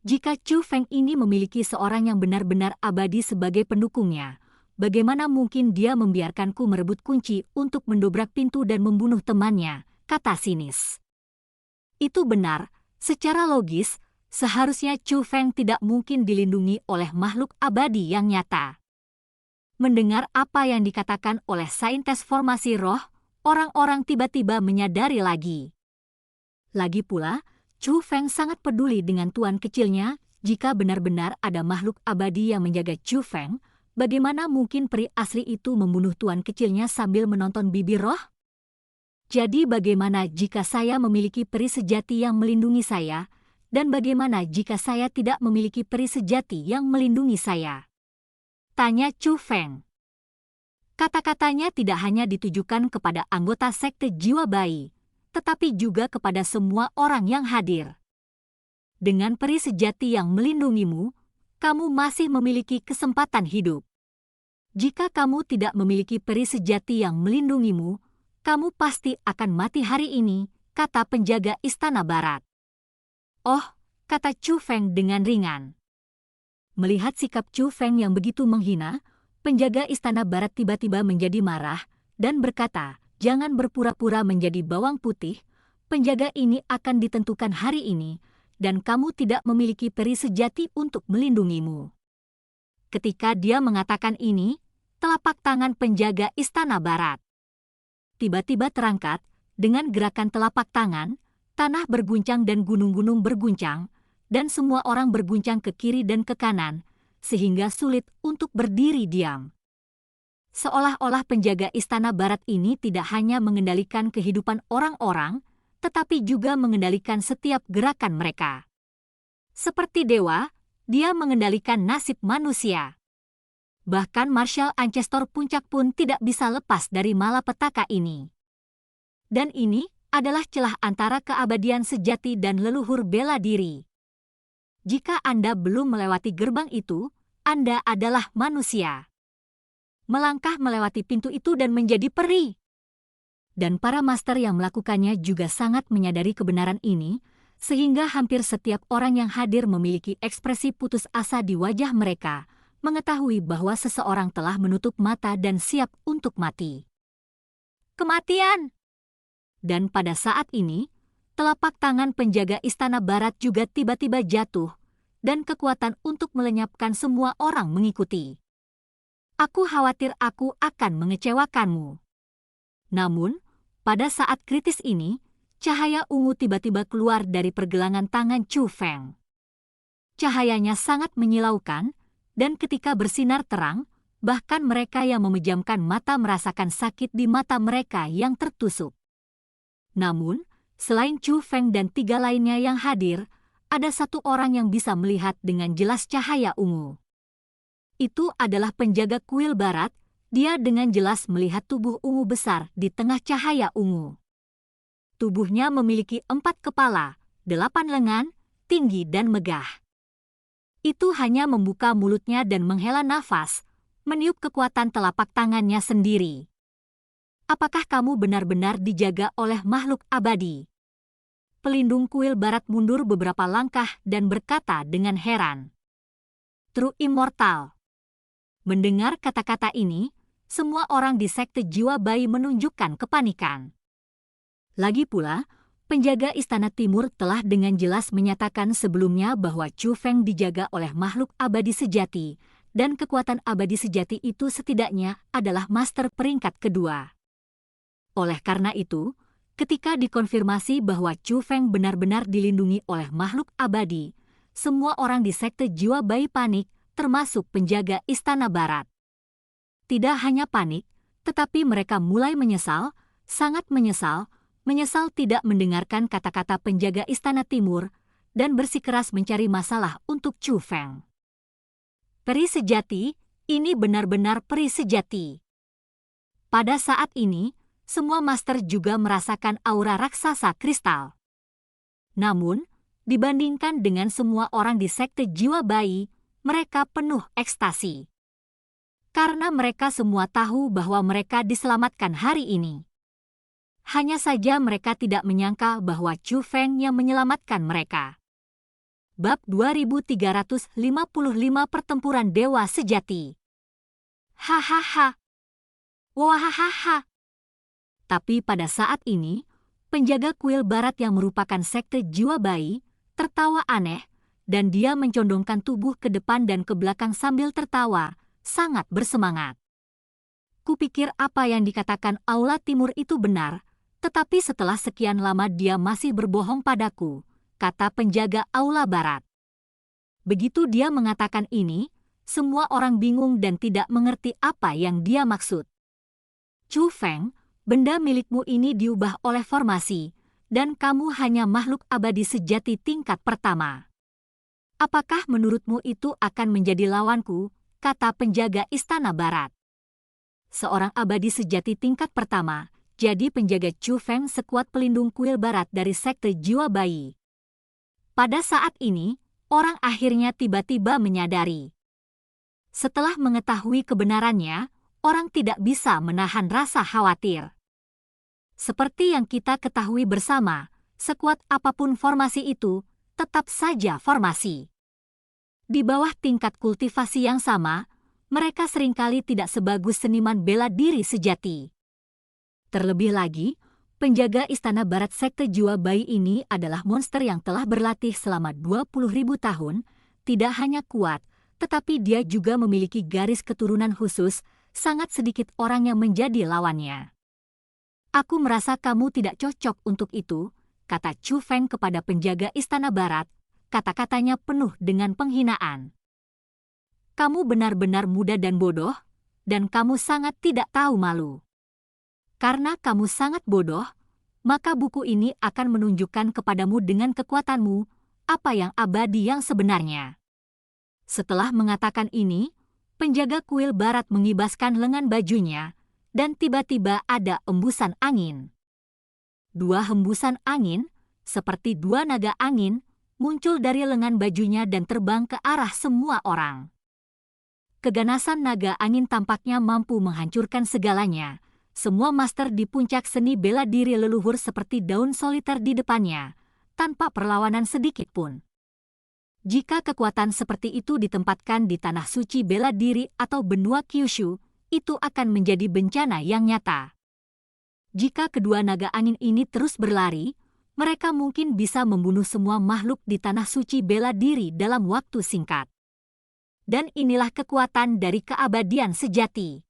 Jika Chou Feng ini memiliki seorang yang benar-benar abadi sebagai pendukungnya, bagaimana mungkin dia membiarkanku merebut kunci untuk mendobrak pintu dan membunuh temannya, kata sinis. Itu benar, secara logis, seharusnya Chou Feng tidak mungkin dilindungi oleh makhluk abadi yang nyata. Mendengar apa yang dikatakan oleh saintis formasi roh, orang-orang tiba-tiba menyadari lagi. Lagi pula, Chou Feng sangat peduli dengan tuan kecilnya. Jika benar-benar ada makhluk abadi yang menjaga Chou Feng, bagaimana mungkin peri asli itu membunuh tuan kecilnya sambil menonton bibir roh? Jadi bagaimana jika saya memiliki peri sejati yang melindungi saya, dan bagaimana jika saya tidak memiliki peri sejati yang melindungi saya? Tanya Chou Feng. Kata-katanya tidak hanya ditujukan kepada anggota sekte jiwa bayi, tetapi juga kepada semua orang yang hadir. Dengan peri sejati yang melindungimu, kamu masih memiliki kesempatan hidup. Jika kamu tidak memiliki peri sejati yang melindungimu, kamu pasti akan mati hari ini, kata penjaga Istana Barat. Oh, kata Chou Feng dengan ringan. Melihat sikap Chou Feng yang begitu menghina, penjaga Istana Barat tiba-tiba menjadi marah dan berkata, jangan berpura-pura menjadi bawang putih, penjaga ini akan ditentukan hari ini, dan kamu tidak memiliki peri sejati untuk melindungimu. Ketika dia mengatakan ini, telapak tangan penjaga Istana Barat tiba-tiba terangkat, dengan gerakan telapak tangan, tanah berguncang dan gunung-gunung berguncang, dan semua orang berguncang ke kiri dan ke kanan, sehingga sulit untuk berdiri diam. Seolah-olah penjaga Istana Barat ini tidak hanya mengendalikan kehidupan orang-orang, tetapi juga mengendalikan setiap gerakan mereka. Seperti dewa, dia mengendalikan nasib manusia. Bahkan Marshal Ancestor Puncak pun tidak bisa lepas dari malapetaka ini. Dan ini adalah celah antara keabadian sejati dan leluhur bela diri. Jika Anda belum melewati gerbang itu, Anda adalah manusia. Melangkah melewati pintu itu dan menjadi peri. Dan para master yang melakukannya juga sangat menyadari kebenaran ini, sehingga hampir setiap orang yang hadir memiliki ekspresi putus asa di wajah mereka, mengetahui bahwa seseorang telah menutup mata dan siap untuk mati. Kematian! Dan pada saat ini, telapak tangan penjaga Istana Barat juga tiba-tiba jatuh, dan kekuatan untuk melenyapkan semua orang mengikuti. Aku khawatir aku akan mengecewakanmu. Namun, pada saat kritis ini, cahaya ungu tiba-tiba keluar dari pergelangan tangan Chou Feng. Cahayanya sangat menyilaukan, dan ketika bersinar terang, bahkan mereka yang memejamkan mata merasakan sakit di mata mereka yang tertusuk. Namun, selain Chou Feng dan 3 lainnya yang hadir, ada satu orang yang bisa melihat dengan jelas cahaya ungu. Itu adalah penjaga kuil barat, dia dengan jelas melihat tubuh ungu besar di tengah cahaya ungu. Tubuhnya memiliki 4 kepala, 8 lengan, tinggi dan megah. Itu hanya membuka mulutnya dan menghela nafas, meniup kekuatan telapak tangannya sendiri. Apakah kamu benar-benar dijaga oleh makhluk abadi? pelindung kuil barat mundur beberapa langkah dan berkata dengan heran, "True Immortal." Mendengar kata-kata ini, semua orang di sekte jiwa bayi menunjukkan kepanikan. Lagi pula, penjaga Istana Timur telah dengan jelas menyatakan sebelumnya bahwa Chu Feng dijaga oleh makhluk abadi sejati, dan kekuatan abadi sejati itu setidaknya adalah master peringkat kedua. Oleh karena itu, ketika dikonfirmasi bahwa Chu Feng benar-benar dilindungi oleh makhluk abadi, semua orang di sekte jiwa bayi panik, termasuk penjaga Istana Barat. Tidak hanya panik, tetapi mereka mulai menyesal, sangat menyesal tidak mendengarkan kata-kata penjaga Istana Timur, dan bersikeras mencari masalah untuk Chu Feng. Peri sejati, ini benar-benar peri sejati. Pada saat ini, semua master juga merasakan aura raksasa kristal. Namun, dibandingkan dengan semua orang di sekte jiwa bayi, mereka penuh ekstasi. Karena mereka semua tahu bahwa mereka diselamatkan hari ini. Hanya saja mereka tidak menyangka bahwa Chu Feng yang menyelamatkan mereka. Bab 2355 Pertempuran Dewa Sejati. Hahaha. Wahahaha. Tapi pada saat ini, penjaga kuil barat yang merupakan sekte jiwa bayi, tertawa aneh, dan dia mencondongkan tubuh ke depan dan ke belakang sambil tertawa, sangat bersemangat. Kupikir apa yang dikatakan Aula Timur itu benar, tetapi setelah sekian lama dia masih berbohong padaku, kata penjaga Aula Barat. Begitu dia mengatakan ini, semua orang bingung dan tidak mengerti apa yang dia maksud. Chu Feng, benda milikmu ini diubah oleh formasi, dan kamu hanya makhluk abadi sejati tingkat pertama. Apakah menurutmu itu akan menjadi lawanku, kata penjaga Istana Barat. Seorang abadi sejati tingkat pertama, jadi penjaga Chu Feng sekuat pelindung kuil barat dari sekte jiwa bayi. Pada saat ini, orang akhirnya tiba-tiba menyadari. Setelah mengetahui kebenarannya, orang tidak bisa menahan rasa khawatir. Seperti yang kita ketahui bersama, sekuat apapun formasi itu, tetap saja formasi. Di bawah tingkat kultivasi yang sama, mereka seringkali tidak sebagus seniman bela diri sejati. Terlebih lagi, penjaga Istana Barat Sekte Jiwa Bayi ini adalah monster yang telah berlatih selama 20.000 tahun, tidak hanya kuat, tetapi dia juga memiliki garis keturunan khusus, sangat sedikit orang yang menjadi lawannya. Aku merasa kamu tidak cocok untuk itu, kata Chu Feng kepada penjaga Istana Barat, kata-katanya penuh dengan penghinaan. Kamu benar-benar muda dan bodoh, dan kamu sangat tidak tahu malu. Karena kamu sangat bodoh, maka buku ini akan menunjukkan kepadamu dengan kekuatanmu, apa yang abadi yang sebenarnya. Setelah mengatakan ini, penjaga kuil barat mengibaskan lengan bajunya, dan tiba-tiba ada embusan angin. Dua hembusan angin, seperti dua naga angin, muncul dari lengan bajunya dan terbang ke arah semua orang. Keganasan naga angin tampaknya mampu menghancurkan segalanya. Semua master di puncak seni bela diri leluhur seperti daun soliter di depannya, tanpa perlawanan sedikit pun. Jika kekuatan seperti itu ditempatkan di tanah suci bela diri atau benua Kyushu, itu akan menjadi bencana yang nyata. Jika kedua naga angin ini terus berlari, mereka mungkin bisa membunuh semua makhluk di tanah suci bela diri dalam waktu singkat. Dan inilah kekuatan dari keabadian sejati.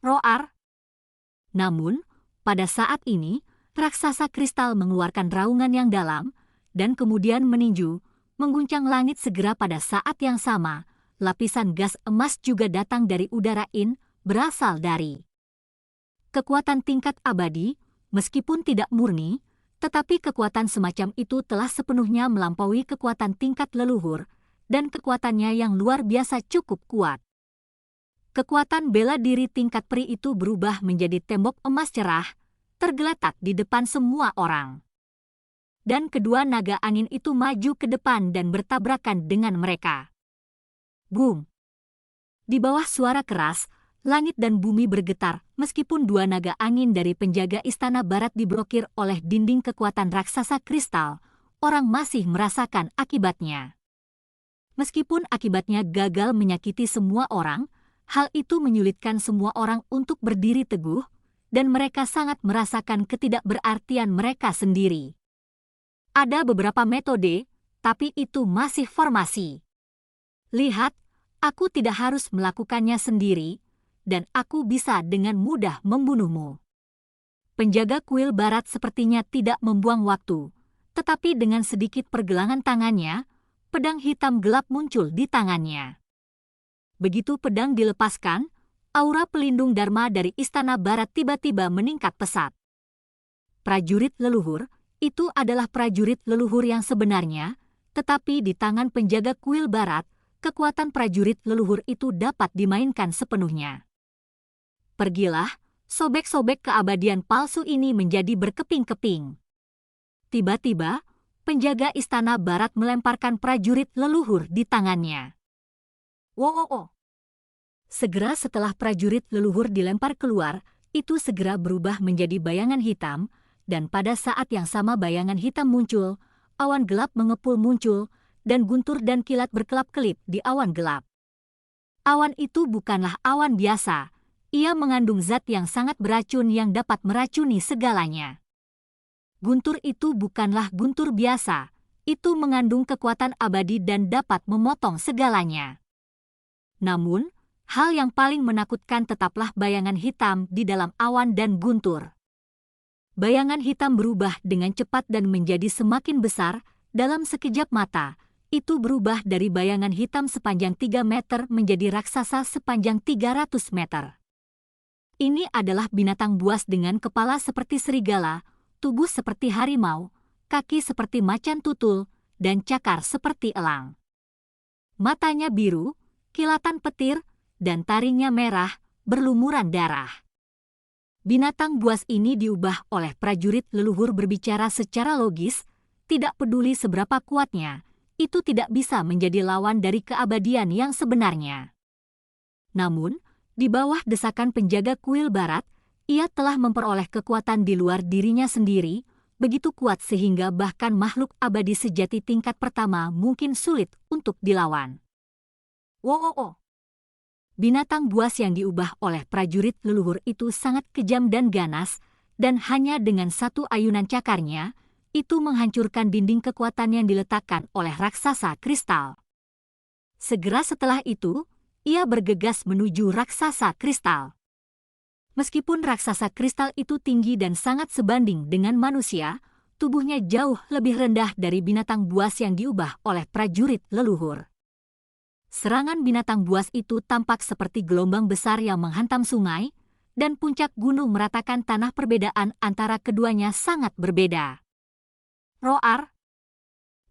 Roar. Namun, pada saat ini, raksasa kristal mengeluarkan raungan yang dalam, dan kemudian meninju, mengguncang langit segera pada saat yang sama, lapisan gas emas juga datang dari udara berasal dari kekuatan tingkat abadi, meskipun tidak murni, tetapi kekuatan semacam itu telah sepenuhnya melampaui kekuatan tingkat leluhur, dan kekuatannya yang luar biasa cukup kuat. Kekuatan bela diri tingkat peri itu berubah menjadi tembok emas cerah, tergeletak di depan semua orang. Dan kedua naga angin itu maju ke depan dan bertabrakan dengan mereka. Boom! Di bawah suara keras, Langit dan bumi bergetar meskipun dua naga angin dari penjaga istana barat diblokir oleh dinding kekuatan raksasa kristal. Orang masih merasakan akibatnya. Meskipun akibatnya gagal menyakiti semua orang, hal itu menyulitkan semua orang untuk berdiri teguh, dan mereka sangat merasakan ketidakberartian mereka sendiri. Ada beberapa metode, tapi itu masih formasi. Lihat, aku tidak harus melakukannya sendiri, dan aku bisa dengan mudah membunuhmu. Penjaga kuil barat sepertinya tidak membuang waktu, tetapi dengan sedikit pergelangan tangannya, pedang hitam gelap muncul di tangannya. Begitu pedang dilepaskan, aura pelindung Dharma dari istana barat tiba-tiba meningkat pesat. Prajurit leluhur, itu adalah prajurit leluhur yang sebenarnya, tetapi di tangan penjaga kuil barat, kekuatan prajurit leluhur itu dapat dimainkan sepenuhnya. Pergilah, sobek-sobek keabadian palsu ini menjadi berkeping-keping. Tiba-tiba, penjaga istana barat melemparkan prajurit leluhur di tangannya. Wow! Segera setelah prajurit leluhur dilempar keluar, itu segera berubah menjadi bayangan hitam, dan pada saat yang sama bayangan hitam muncul, awan gelap mengepul muncul, dan guntur dan kilat berkelap-kelip di awan gelap. Awan itu bukanlah awan biasa, ia mengandung zat yang sangat beracun yang dapat meracuni segalanya. Guntur itu bukanlah guntur biasa, itu mengandung kekuatan abadi dan dapat memotong segalanya. Namun, hal yang paling menakutkan tetaplah bayangan hitam di dalam awan dan guntur. Bayangan hitam berubah dengan cepat dan menjadi semakin besar, dalam sekejap mata, itu berubah dari bayangan hitam sepanjang 3 meter menjadi raksasa sepanjang 300 meter. Ini adalah binatang buas dengan kepala seperti serigala, tubuh seperti harimau, kaki seperti macan tutul, dan cakar seperti elang. Matanya biru, kilatan petir, dan taringnya merah, berlumuran darah. Binatang buas ini diubah oleh prajurit leluhur berbicara secara logis, tidak peduli seberapa kuatnya, itu tidak bisa menjadi lawan dari keabadian yang sebenarnya. Namun, di bawah desakan penjaga kuil barat, ia telah memperoleh kekuatan di luar dirinya sendiri, begitu kuat sehingga bahkan makhluk abadi sejati tingkat pertama mungkin sulit untuk dilawan. Wow! Binatang buas yang diubah oleh prajurit leluhur itu sangat kejam dan ganas, dan hanya dengan satu ayunan cakarnya, itu menghancurkan dinding kekuatan yang diletakkan oleh raksasa kristal. Segera setelah itu, ia bergegas menuju raksasa kristal. Meskipun raksasa kristal itu tinggi dan sangat sebanding dengan manusia, tubuhnya jauh lebih rendah dari binatang buas yang diubah oleh prajurit leluhur. Serangan binatang buas itu tampak seperti gelombang besar yang menghantam sungai, dan puncak gunung meratakan tanah. Perbedaan antara keduanya sangat berbeda. Roar!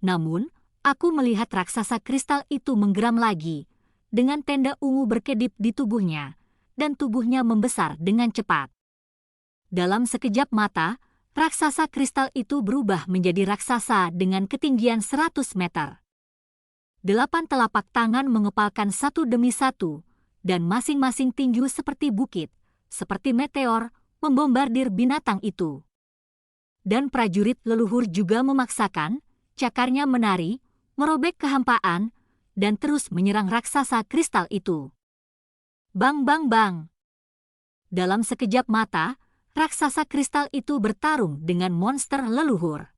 Namun, aku melihat raksasa kristal itu menggeram lagi, dengan tenda ungu berkedip di tubuhnya, dan tubuhnya membesar dengan cepat. Dalam sekejap mata, raksasa kristal itu berubah menjadi raksasa dengan ketinggian 100 meter. 8 telapak tangan mengepalkan satu demi satu, dan masing-masing tinju seperti bukit, seperti meteor, membombardir binatang itu. Dan prajurit leluhur juga memaksakan, cakarnya menari, merobek kehampaan, dan terus menyerang raksasa kristal itu. Bang bang bang! Dalam sekejap mata, raksasa kristal itu bertarung dengan monster leluhur.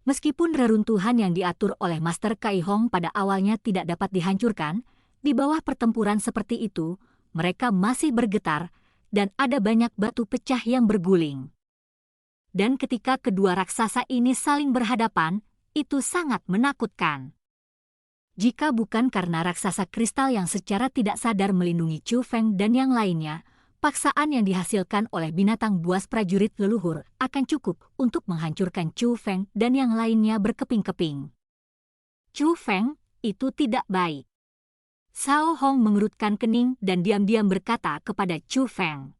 Meskipun reruntuhan yang diatur oleh Master Kai Hong pada awalnya tidak dapat dihancurkan, di bawah pertempuran seperti itu, mereka masih bergetar, dan ada banyak batu pecah yang berguling. Dan ketika kedua raksasa ini saling berhadapan, itu sangat menakutkan. Jika bukan karena raksasa kristal yang secara tidak sadar melindungi Chu Feng dan yang lainnya, paksaan yang dihasilkan oleh binatang buas prajurit leluhur akan cukup untuk menghancurkan Chu Feng dan yang lainnya berkeping-keping. Chu Feng, itu tidak baik. Cao Hong mengerutkan kening dan diam-diam berkata kepada Chu Feng.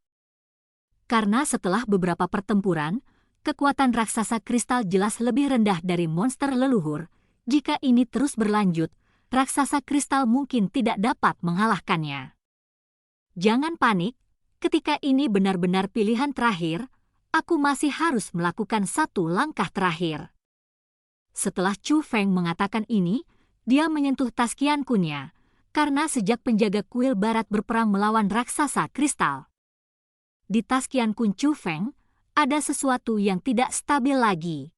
Karena setelah beberapa pertempuran, kekuatan raksasa kristal jelas lebih rendah dari monster leluhur. Jika ini terus berlanjut, raksasa kristal mungkin tidak dapat mengalahkannya. Jangan panik, ketika ini benar-benar pilihan terakhir, aku masih harus melakukan satu langkah terakhir. Setelah Chu Feng mengatakan ini, dia menyentuh tas Qian Kun-nya, karena sejak penjaga kuil barat berperang melawan raksasa kristal. Di tas Qian Kun Chu Feng, ada sesuatu yang tidak stabil lagi.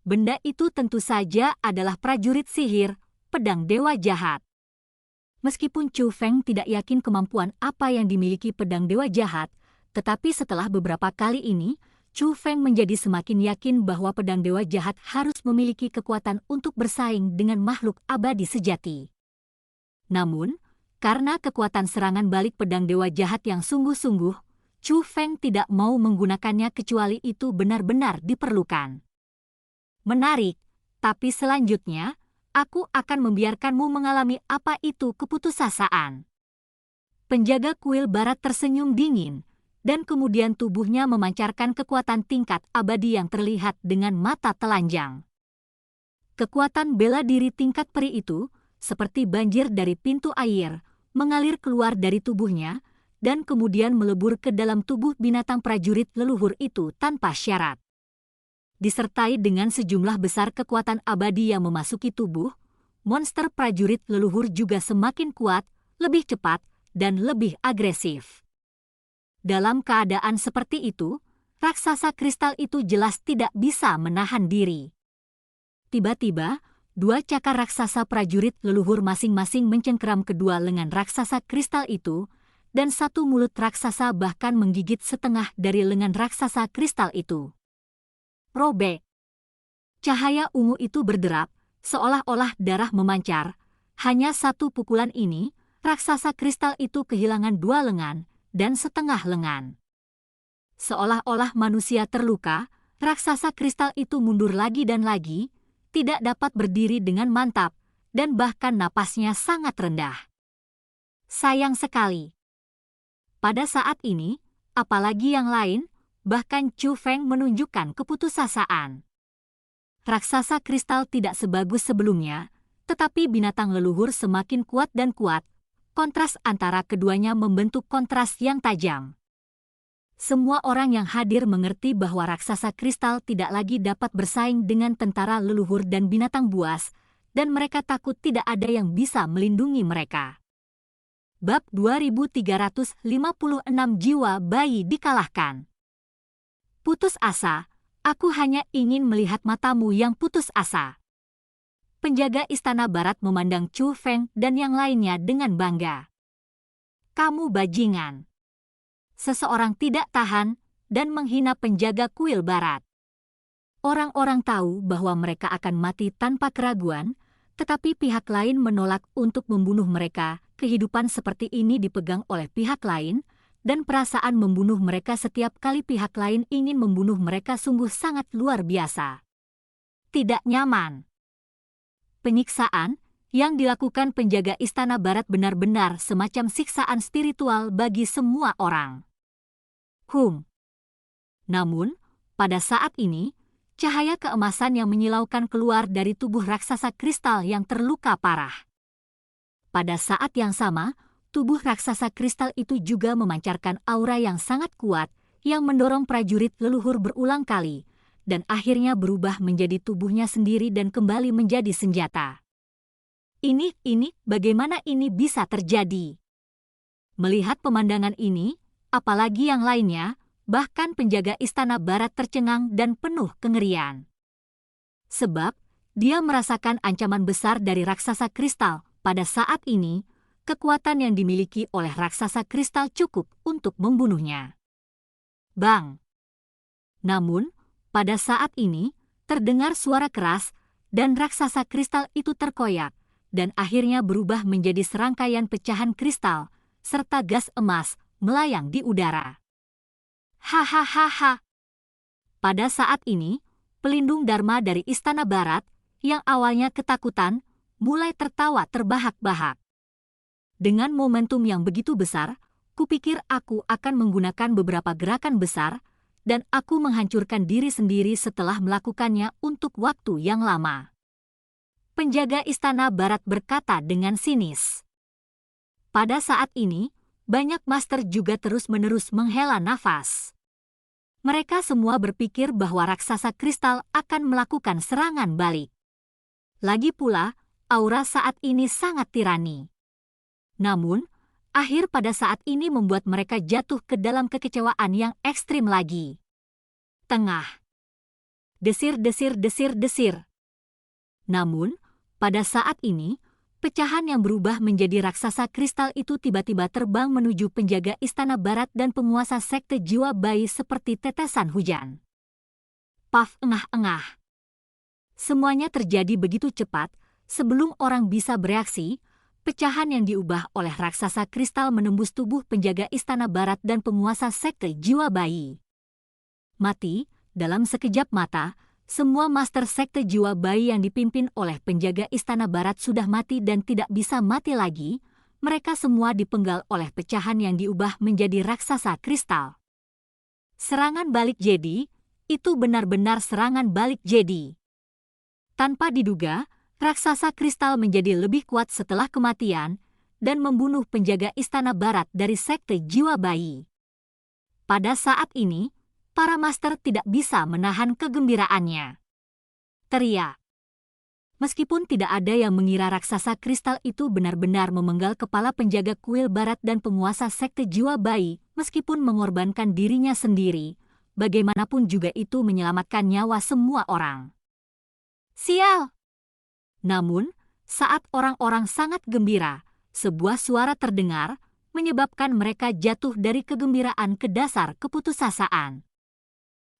Benda itu tentu saja adalah prajurit sihir, pedang dewa jahat. Meskipun Chu Feng tidak yakin kemampuan apa yang dimiliki pedang dewa jahat, tetapi setelah beberapa kali ini, Chu Feng menjadi semakin yakin bahwa pedang dewa jahat harus memiliki kekuatan untuk bersaing dengan makhluk abadi sejati. Namun, karena kekuatan serangan balik pedang dewa jahat yang sungguh-sungguh, Chu Feng tidak mau menggunakannya kecuali itu benar-benar diperlukan. Menarik, tapi selanjutnya, aku akan membiarkanmu mengalami apa itu keputusasaan. Penjaga kuil barat tersenyum dingin, dan kemudian tubuhnya memancarkan kekuatan tingkat abadi yang terlihat dengan mata telanjang. Kekuatan bela diri tingkat peri itu, seperti banjir dari pintu air, mengalir keluar dari tubuhnya, dan kemudian melebur ke dalam tubuh binatang prajurit leluhur itu tanpa syarat. Disertai dengan sejumlah besar kekuatan abadi yang memasuki tubuh, monster prajurit leluhur juga semakin kuat, lebih cepat, dan lebih agresif. Dalam keadaan seperti itu, raksasa kristal itu jelas tidak bisa menahan diri. Tiba-tiba, dua cakar raksasa prajurit leluhur masing-masing mencengkeram kedua lengan raksasa kristal itu, dan satu mulut raksasa bahkan menggigit setengah dari lengan raksasa kristal itu. Robek. Cahaya ungu itu berderap, seolah-olah darah memancar. Hanya satu pukulan ini, raksasa kristal itu kehilangan dua lengan dan setengah lengan. Seolah-olah manusia terluka, raksasa kristal itu mundur lagi dan lagi, tidak dapat berdiri dengan mantap, dan bahkan napasnya sangat rendah. Sayang sekali. Pada saat ini, apalagi yang lain, bahkan Chu Feng menunjukkan keputusasaan. Raksasa kristal tidak sebagus sebelumnya, tetapi binatang leluhur semakin kuat dan kuat. Kontras antara keduanya membentuk kontras yang tajam. Semua orang yang hadir mengerti bahwa raksasa kristal tidak lagi dapat bersaing dengan tentara leluhur dan binatang buas, dan mereka takut tidak ada yang bisa melindungi mereka. Bab 2356 jiwa bayi dikalahkan. Putus asa, aku hanya ingin melihat matamu yang putus asa. Penjaga istana barat memandang Chu Feng dan yang lainnya dengan bangga. Kamu bajingan. Seseorang tidak tahan dan menghina penjaga kuil barat. Orang-orang tahu bahwa mereka akan mati tanpa keraguan, tetapi pihak lain menolak untuk membunuh mereka. Kehidupan seperti ini dipegang oleh pihak lain, dan perasaan membunuh mereka setiap kali pihak lain ingin membunuh mereka sungguh sangat luar biasa. Tidak nyaman. Penyiksaan yang dilakukan penjaga istana barat benar-benar semacam siksaan spiritual bagi semua orang. Namun, pada saat ini, cahaya keemasan yang menyilaukan keluar dari tubuh raksasa kristal yang terluka parah. Pada saat yang sama, tubuh raksasa kristal itu juga memancarkan aura yang sangat kuat yang mendorong prajurit leluhur berulang kali, dan akhirnya berubah menjadi tubuhnya sendiri dan kembali menjadi senjata. Ini, bagaimana ini bisa terjadi? Melihat pemandangan ini, apalagi yang lainnya, bahkan penjaga istana barat tercengang dan penuh kengerian. Sebab, dia merasakan ancaman besar dari raksasa kristal. Pada saat ini, kekuatan yang dimiliki oleh raksasa kristal cukup untuk membunuhnya. Bang! Namun, pada saat ini, terdengar suara keras, dan raksasa kristal itu terkoyak, dan akhirnya berubah menjadi serangkaian pecahan kristal, serta gas emas melayang di udara. Hahaha. Pada saat ini, pelindung Dharma dari Istana Barat, yang awalnya ketakutan, mulai tertawa terbahak-bahak. Dengan momentum yang begitu besar, kupikir aku akan menggunakan beberapa gerakan besar, dan aku menghancurkan diri sendiri setelah melakukannya untuk waktu yang lama. Penjaga Istana Barat berkata dengan sinis. Pada saat ini, banyak master juga terus-menerus menghela nafas. Mereka semua berpikir bahwa raksasa kristal akan melakukan serangan balik. Lagi pula, aura saat ini sangat tirani. Namun, akhir pada saat ini membuat mereka jatuh ke dalam kekecewaan yang ekstrim lagi. Tengah. Desir. Namun, pada saat ini, pecahan yang berubah menjadi raksasa kristal itu tiba-tiba terbang menuju penjaga istana barat dan penguasa sekte jiwa bayi seperti tetesan hujan. Paf, engah-engah. Semuanya terjadi begitu cepat, sebelum orang bisa bereaksi, pecahan yang diubah oleh raksasa kristal menembus tubuh penjaga istana barat dan penguasa sekte jiwa bayi. Mati, dalam sekejap mata, semua master sekte jiwa bayi yang dipimpin oleh penjaga istana barat sudah mati dan tidak bisa mati lagi. Mereka semua dipenggal oleh pecahan yang diubah menjadi raksasa kristal. Serangan balik Jedi, itu benar-benar serangan balik Jedi. Tanpa diduga, raksasa kristal menjadi lebih kuat setelah kematian dan membunuh penjaga istana barat dari sekte jiwa bayi. Pada saat ini, para master tidak bisa menahan kegembiraannya. Teriak. Meskipun tidak ada yang mengira raksasa kristal itu benar-benar memenggal kepala penjaga kuil barat dan penguasa sekte jiwa bayi, meskipun mengorbankan dirinya sendiri, bagaimanapun juga itu menyelamatkan nyawa semua orang. Sial! Namun, saat orang-orang sangat gembira, sebuah suara terdengar, menyebabkan mereka jatuh dari kegembiraan ke dasar keputusasaan.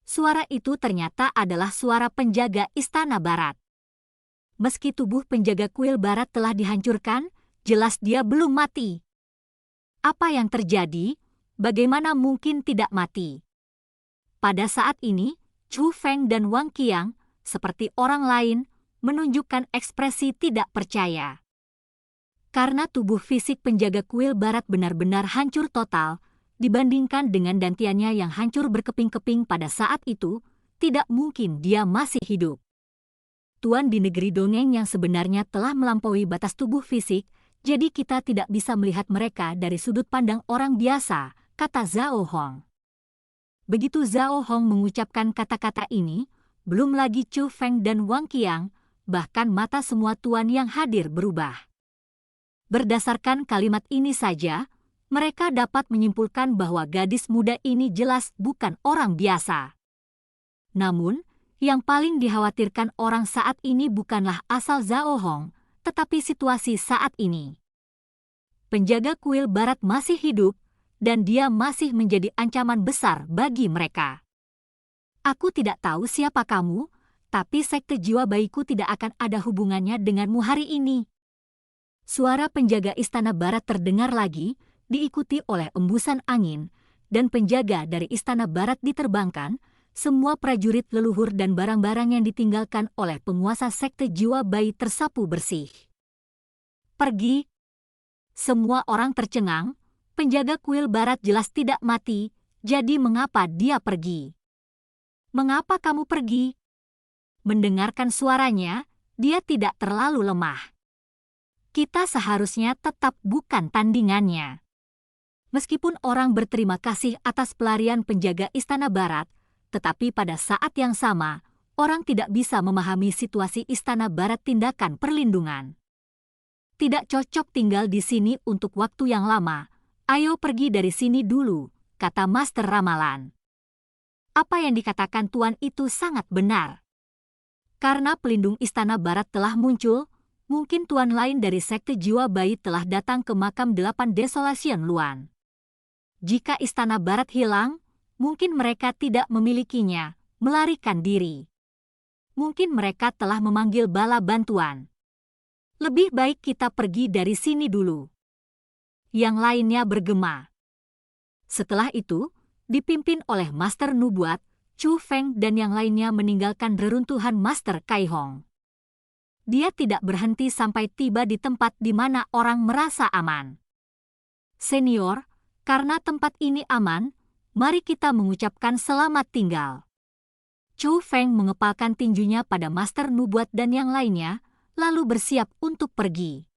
Suara itu ternyata adalah suara penjaga istana barat. Meski tubuh penjaga kuil barat telah dihancurkan, jelas dia belum mati. Apa yang terjadi? Bagaimana mungkin tidak mati? Pada saat ini, Chu Feng dan Wang Qiang, seperti orang lain, menunjukkan ekspresi tidak percaya. Karena tubuh fisik penjaga kuil barat benar-benar hancur total, dibandingkan dengan dantiannya yang hancur berkeping-keping pada saat itu, tidak mungkin dia masih hidup. Tuan di negeri dongeng yang sebenarnya telah melampaui batas tubuh fisik, jadi kita tidak bisa melihat mereka dari sudut pandang orang biasa, kata Zhao Hong. Begitu Zhao Hong mengucapkan kata-kata ini, belum lagi Chu Feng dan Wang Qiang, bahkan mata semua tuan yang hadir berubah. Berdasarkan kalimat ini saja, mereka dapat menyimpulkan bahwa gadis muda ini jelas bukan orang biasa. Namun, yang paling dikhawatirkan orang saat ini bukanlah asal Zhao Hong, tetapi situasi saat ini. Penjaga kuil barat masih hidup, dan dia masih menjadi ancaman besar bagi mereka. Aku tidak tahu siapa kamu, tapi sekte jiwa bayiku tidak akan ada hubungannya denganmu hari ini. Suara penjaga istana barat terdengar lagi, diikuti oleh embusan angin, dan penjaga dari istana barat diterbangkan, semua prajurit leluhur dan barang-barang yang ditinggalkan oleh penguasa sekte jiwa bayi tersapu bersih. Pergi. Semua orang tercengang, penjaga kuil barat jelas tidak mati, jadi mengapa dia pergi? Mengapa kamu pergi? Mendengarkan suaranya, dia tidak terlalu lemah. Kita seharusnya tetap bukan tandingannya. Meskipun orang berterima kasih atas pelarian penjaga istana barat, tetapi pada saat yang sama, orang tidak bisa memahami situasi istana barat tindakan perlindungan. Tidak cocok tinggal di sini untuk waktu yang lama, ayo pergi dari sini dulu, kata Master Ramalan. Apa yang dikatakan Tuan itu sangat benar. Karena pelindung istana barat telah muncul, mungkin Tuan lain dari sekte jiwa bayi telah datang ke makam 8 Desolation Luan. Jika istana barat hilang, mungkin mereka tidak memilikinya, melarikan diri. Mungkin mereka telah memanggil bala bantuan. Lebih baik kita pergi dari sini dulu. Yang lainnya bergema. Setelah itu, dipimpin oleh Master Nubuat, Chu Feng dan yang lainnya meninggalkan reruntuhan Master Kai Hong. Dia tidak berhenti sampai tiba di tempat di mana orang merasa aman. Senior, karena tempat ini aman, mari kita mengucapkan selamat tinggal. Chu Feng mengepalkan tinjunya pada Master Nubuat dan yang lainnya, lalu bersiap untuk pergi.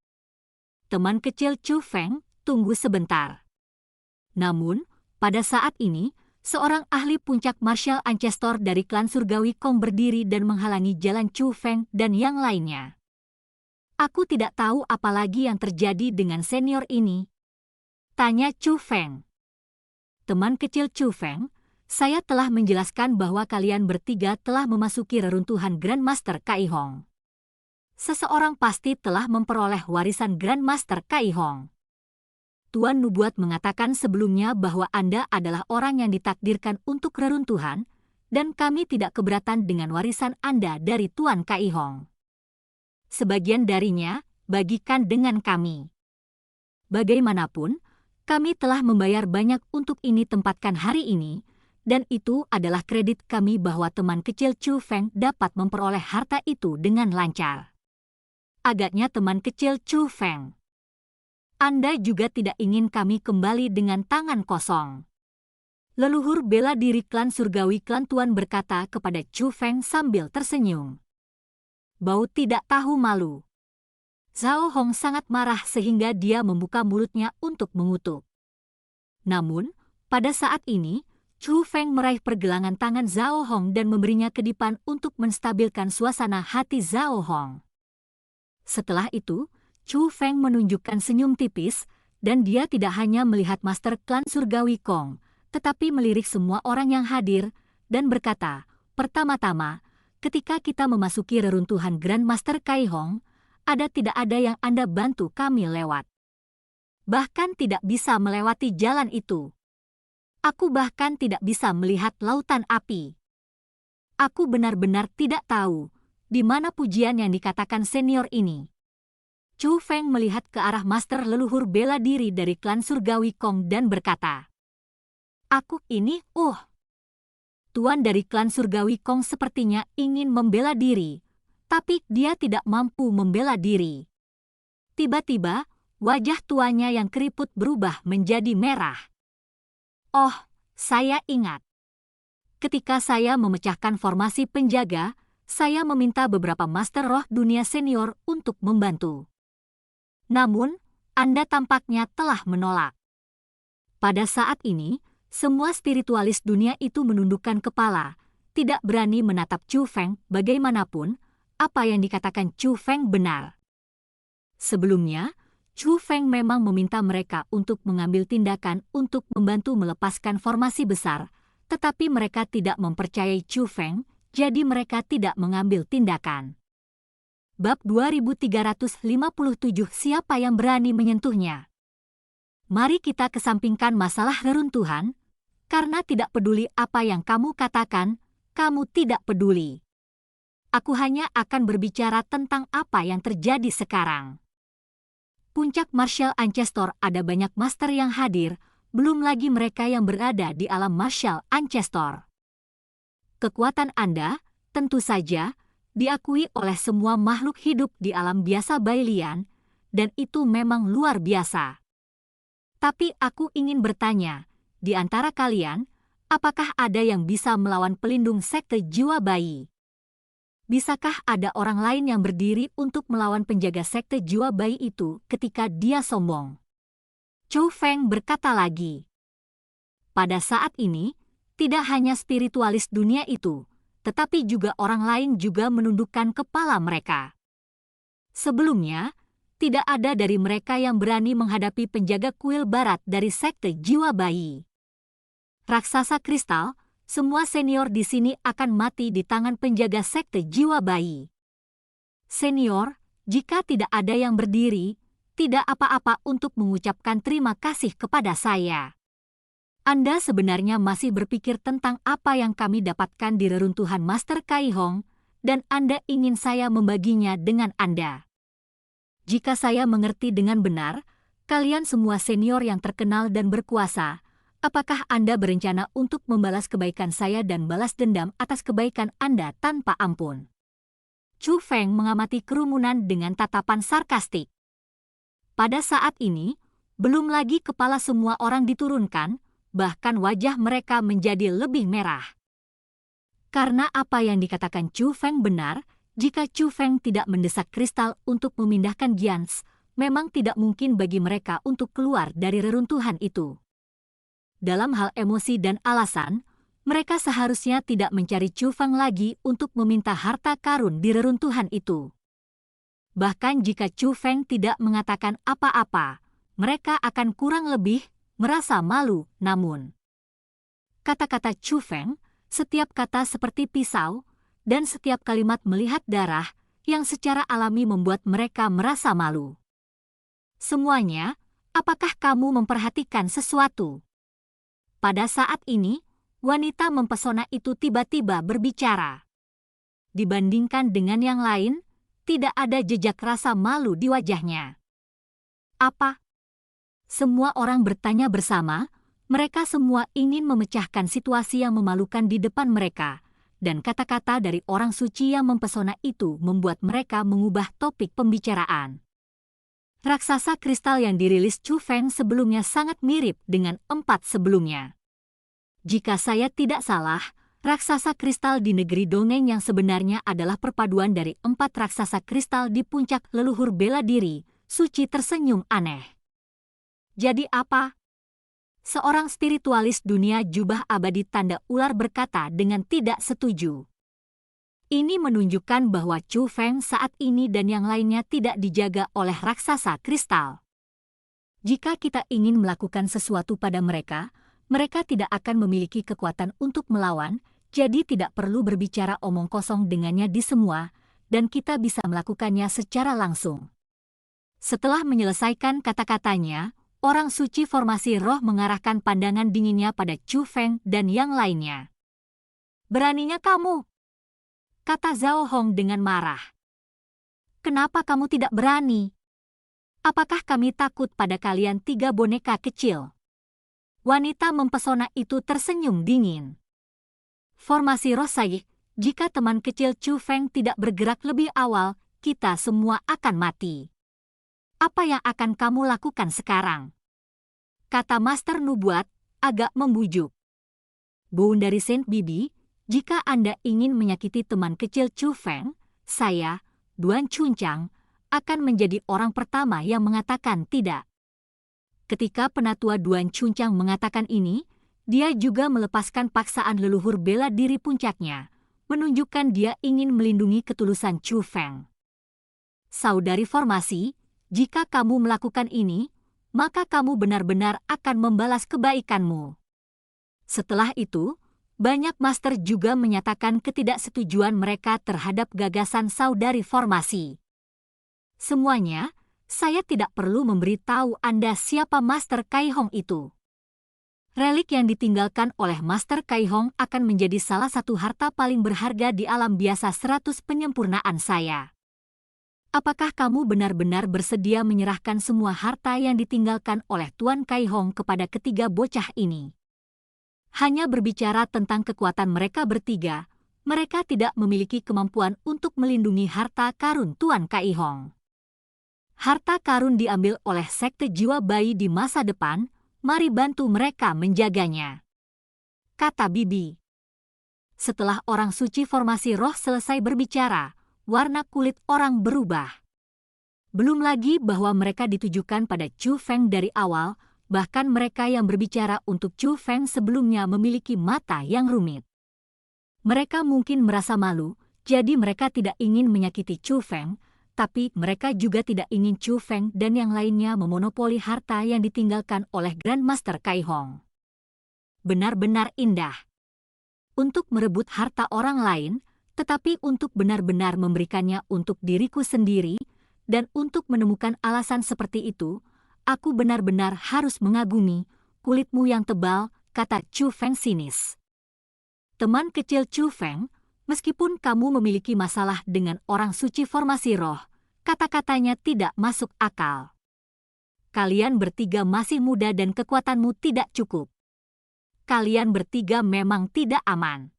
Teman kecil Chu Feng, tunggu sebentar. Namun, pada saat ini, seorang ahli puncak martial ancestor dari klan surgawi Kong berdiri dan menghalangi jalan Chu Feng dan yang lainnya. Aku tidak tahu apa lagi yang terjadi dengan senior ini. Tanya Chu Feng. Teman kecil Chu Feng, saya telah menjelaskan bahwa kalian bertiga telah memasuki reruntuhan Grandmaster Kai Hong. Seseorang pasti telah memperoleh warisan Grandmaster Kai Hong. Tuan Nubuat mengatakan sebelumnya bahwa Anda adalah orang yang ditakdirkan untuk reruntuhan, dan kami tidak keberatan dengan warisan Anda dari Tuan Kai Hong. Sebagian darinya, bagikan dengan kami. Bagaimanapun, kami telah membayar banyak untuk ini tempatkan hari ini, dan itu adalah kredit kami bahwa teman kecil Chu Feng dapat memperoleh harta itu dengan lancar. Agaknya teman kecil Chu Feng. Anda juga tidak ingin kami kembali dengan tangan kosong. Leluhur bela diri klan surgawi klan Tuan berkata kepada Chu Feng sambil tersenyum. Bau tidak tahu malu. Zhao Hong sangat marah sehingga dia membuka mulutnya untuk mengutuk. Namun, pada saat ini, Chu Feng meraih pergelangan tangan Zhao Hong dan memberinya kedipan untuk menstabilkan suasana hati Zhao Hong. Setelah itu, Chu Feng menunjukkan senyum tipis, dan dia tidak hanya melihat Master Klan Surgawi Kong, tetapi melirik semua orang yang hadir, dan berkata, pertama-tama, ketika kita memasuki reruntuhan Grandmaster Kai Hong, tidak ada yang Anda bantu kami lewat. Bahkan tidak bisa melewati jalan itu. Aku bahkan tidak bisa melihat lautan api. Aku benar-benar tidak tahu di mana pujian yang dikatakan senior ini. Chu Feng melihat ke arah master leluhur bela diri dari klan surgawi Kong dan berkata, Aku ini, Tuan dari klan surgawi Kong sepertinya ingin membela diri, tapi dia tidak mampu membela diri. Tiba-tiba, wajah tuannya yang keriput berubah menjadi merah. Oh, saya ingat. Ketika saya memecahkan formasi penjaga, saya meminta beberapa master roh dunia senior untuk membantu. Namun, Anda tampaknya telah menolak. Pada saat ini, semua spiritualis dunia itu menundukkan kepala, tidak berani menatap Chu Feng. Bagaimanapun, apa yang dikatakan Chu Feng benar. Sebelumnya, Chu Feng memang meminta mereka untuk mengambil tindakan untuk membantu melepaskan formasi besar, tetapi mereka tidak mempercayai Chu Feng, jadi mereka tidak mengambil tindakan. Bab 2357 Siapa yang berani menyentuhnya? Mari kita kesampingkan masalah reruntuhan, karena tidak peduli apa yang kamu katakan, kamu tidak peduli. Aku hanya akan berbicara tentang apa yang terjadi sekarang. Puncak martial ancestor ada banyak master yang hadir, belum lagi mereka yang berada di alam martial ancestor. Kekuatan Anda, tentu saja, diakui oleh semua makhluk hidup di alam biasa Bailian, dan itu memang luar biasa. Tapi aku ingin bertanya, di antara kalian, apakah ada yang bisa melawan pelindung sekte jiwa bayi? Bisakah ada orang lain yang berdiri untuk melawan penjaga sekte jiwa bayi itu ketika dia sombong? Chu Feng berkata lagi. Pada saat ini, tidak hanya spiritualis dunia itu, tetapi juga orang lain juga menundukkan kepala mereka. Sebelumnya, tidak ada dari mereka yang berani menghadapi penjaga kuil barat dari sekte jiwa bayi. Raksasa kristal, semua senior di sini akan mati di tangan penjaga sekte jiwa bayi. Senior, jika tidak ada yang berdiri, tidak apa-apa untuk mengucapkan terima kasih kepada saya. Anda sebenarnya masih berpikir tentang apa yang kami dapatkan di reruntuhan Master Kai Hong, dan Anda ingin saya membaginya dengan Anda. Jika saya mengerti dengan benar, kalian semua senior yang terkenal dan berkuasa, apakah Anda berencana untuk membalas kebaikan saya dan balas dendam atas kebaikan Anda tanpa ampun? Chu Feng mengamati kerumunan dengan tatapan sarkastik. Pada saat ini, belum lagi kepala semua orang diturunkan, bahkan wajah mereka menjadi lebih merah. Karena apa yang dikatakan Chu Feng benar, jika Chu Feng tidak mendesak kristal untuk memindahkan Giants, memang tidak mungkin bagi mereka untuk keluar dari reruntuhan itu. dalam hal emosi dan alasan, mereka seharusnya tidak mencari Chu Feng lagi untuk meminta harta karun di reruntuhan itu. Bahkan jika Chu Feng tidak mengatakan apa-apa, mereka akan kurang lebih merasa malu. Namun, kata-kata Chu Feng, setiap kata seperti pisau, dan setiap kalimat melihat darah yang secara alami membuat mereka merasa malu. Semuanya, apakah kamu memperhatikan sesuatu? Pada saat ini, wanita mempesona itu tiba-tiba berbicara. Dibandingkan dengan yang lain, tidak ada jejak rasa malu di wajahnya. Apa? Semua orang bertanya bersama, mereka semua ingin memecahkan situasi yang memalukan di depan mereka, dan kata-kata dari orang suci yang mempesona itu membuat mereka mengubah topik pembicaraan. Raksasa kristal yang dirilis Chu Feng sebelumnya sangat mirip dengan 4 sebelumnya. Jika saya tidak salah, raksasa kristal di negeri dongeng yang sebenarnya adalah perpaduan dari 4 raksasa kristal di puncak leluhur bela diri. Suci tersenyum aneh. Jadi apa? Seorang spiritualis dunia jubah abadi tanda ular berkata dengan tidak setuju. Ini menunjukkan bahwa Chu Feng saat ini dan yang lainnya tidak dijaga oleh raksasa kristal. Jika kita ingin melakukan sesuatu pada mereka, mereka tidak akan memiliki kekuatan untuk melawan, jadi tidak perlu berbicara omong kosong dengannya di semua, dan kita bisa melakukannya secara langsung. Setelah menyelesaikan kata-katanya, orang suci formasi roh mengarahkan pandangan dinginnya pada Chu Feng dan yang lainnya. Beraninya kamu, kata Zhao Hong dengan marah. Kenapa kamu tidak berani? Apakah kami takut pada kalian 3 boneka kecil? Wanita mempesona itu tersenyum dingin. Formasi roh Sai, jika teman kecil Chu Feng tidak bergerak lebih awal, kita semua akan mati. Apa yang akan kamu lakukan sekarang? Kata Master Nubuat, agak membujuk. Bun dari Saint Bibi, jika Anda ingin menyakiti teman kecil Chu Feng, saya, Duan Chunchang, akan menjadi orang pertama yang mengatakan tidak. Ketika penatua Duan Chunchang mengatakan ini, dia juga melepaskan paksaan leluhur bela diri puncaknya, menunjukkan dia ingin melindungi ketulusan Chu Feng. Saudari formasi, jika kamu melakukan ini, maka kamu benar-benar akan membalas kebaikanmu. Setelah itu, banyak master juga menyatakan ketidaksetujuan mereka terhadap gagasan saudari formasi. Semuanya, saya tidak perlu memberitahu Anda siapa Master Kai Hong itu. Relik yang ditinggalkan oleh Master Kai Hong akan menjadi salah satu harta paling berharga di alam biasa 100 penyempurnaan saya. Apakah kamu benar-benar bersedia menyerahkan semua harta yang ditinggalkan oleh Tuan Kai Hong kepada ketiga bocah ini? Hanya berbicara tentang kekuatan mereka bertiga, mereka tidak memiliki kemampuan untuk melindungi harta karun Tuan Kai Hong. Harta karun diambil oleh sekte jiwa bayi di masa depan, mari bantu mereka menjaganya. Kata Bibi. Setelah orang suci formasi roh selesai berbicara, warna kulit orang berubah. Belum lagi bahwa mereka ditujukan pada Chu Feng dari awal, bahkan mereka yang berbicara untuk Chu Feng sebelumnya memiliki mata yang rumit. Mereka mungkin merasa malu, jadi mereka tidak ingin menyakiti Chu Feng, tapi mereka juga tidak ingin Chu Feng dan yang lainnya memonopoli harta yang ditinggalkan oleh Grandmaster Kai Hong. Benar-benar indah. Untuk merebut harta orang lain, tetapi untuk benar-benar memberikannya untuk diriku sendiri, dan untuk menemukan alasan seperti itu, aku benar-benar harus mengagumi kulitmu yang tebal, kata Chu Feng sinis. Teman kecil Chu Feng, meskipun kamu memiliki masalah dengan orang suci formasi roh, kata-katanya tidak masuk akal. Kalian bertiga masih muda dan kekuatanmu tidak cukup. Kalian bertiga memang tidak aman.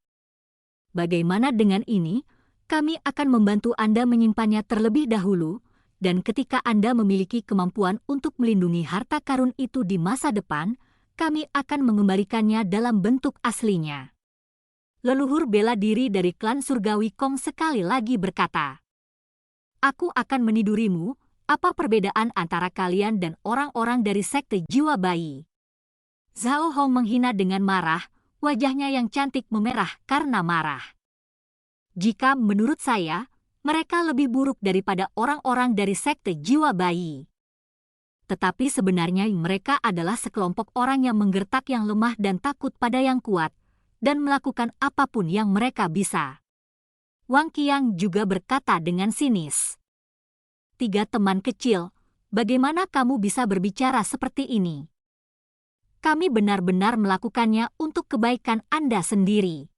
Bagaimana dengan ini? Kami akan membantu Anda menyimpannya terlebih dahulu, dan ketika Anda memiliki kemampuan untuk melindungi harta karun itu di masa depan, kami akan mengembalikannya dalam bentuk aslinya. Leluhur bela diri dari klan surgawi Kong sekali lagi berkata, aku akan menidurimu, apa perbedaan antara kalian dan orang-orang dari sekte jiwa bayi? Zhao Hong menghina dengan marah, wajahnya yang cantik memerah karena marah. Jika menurut saya, mereka lebih buruk daripada orang-orang dari sekte jiwa bayi. Tetapi sebenarnya mereka adalah sekelompok orang yang menggertak yang lemah dan takut pada yang kuat, dan melakukan apapun yang mereka bisa. Wang Qiang juga berkata dengan sinis. 3 teman kecil, bagaimana kamu bisa berbicara seperti ini? Kami benar-benar melakukannya untuk kebaikan Anda sendiri.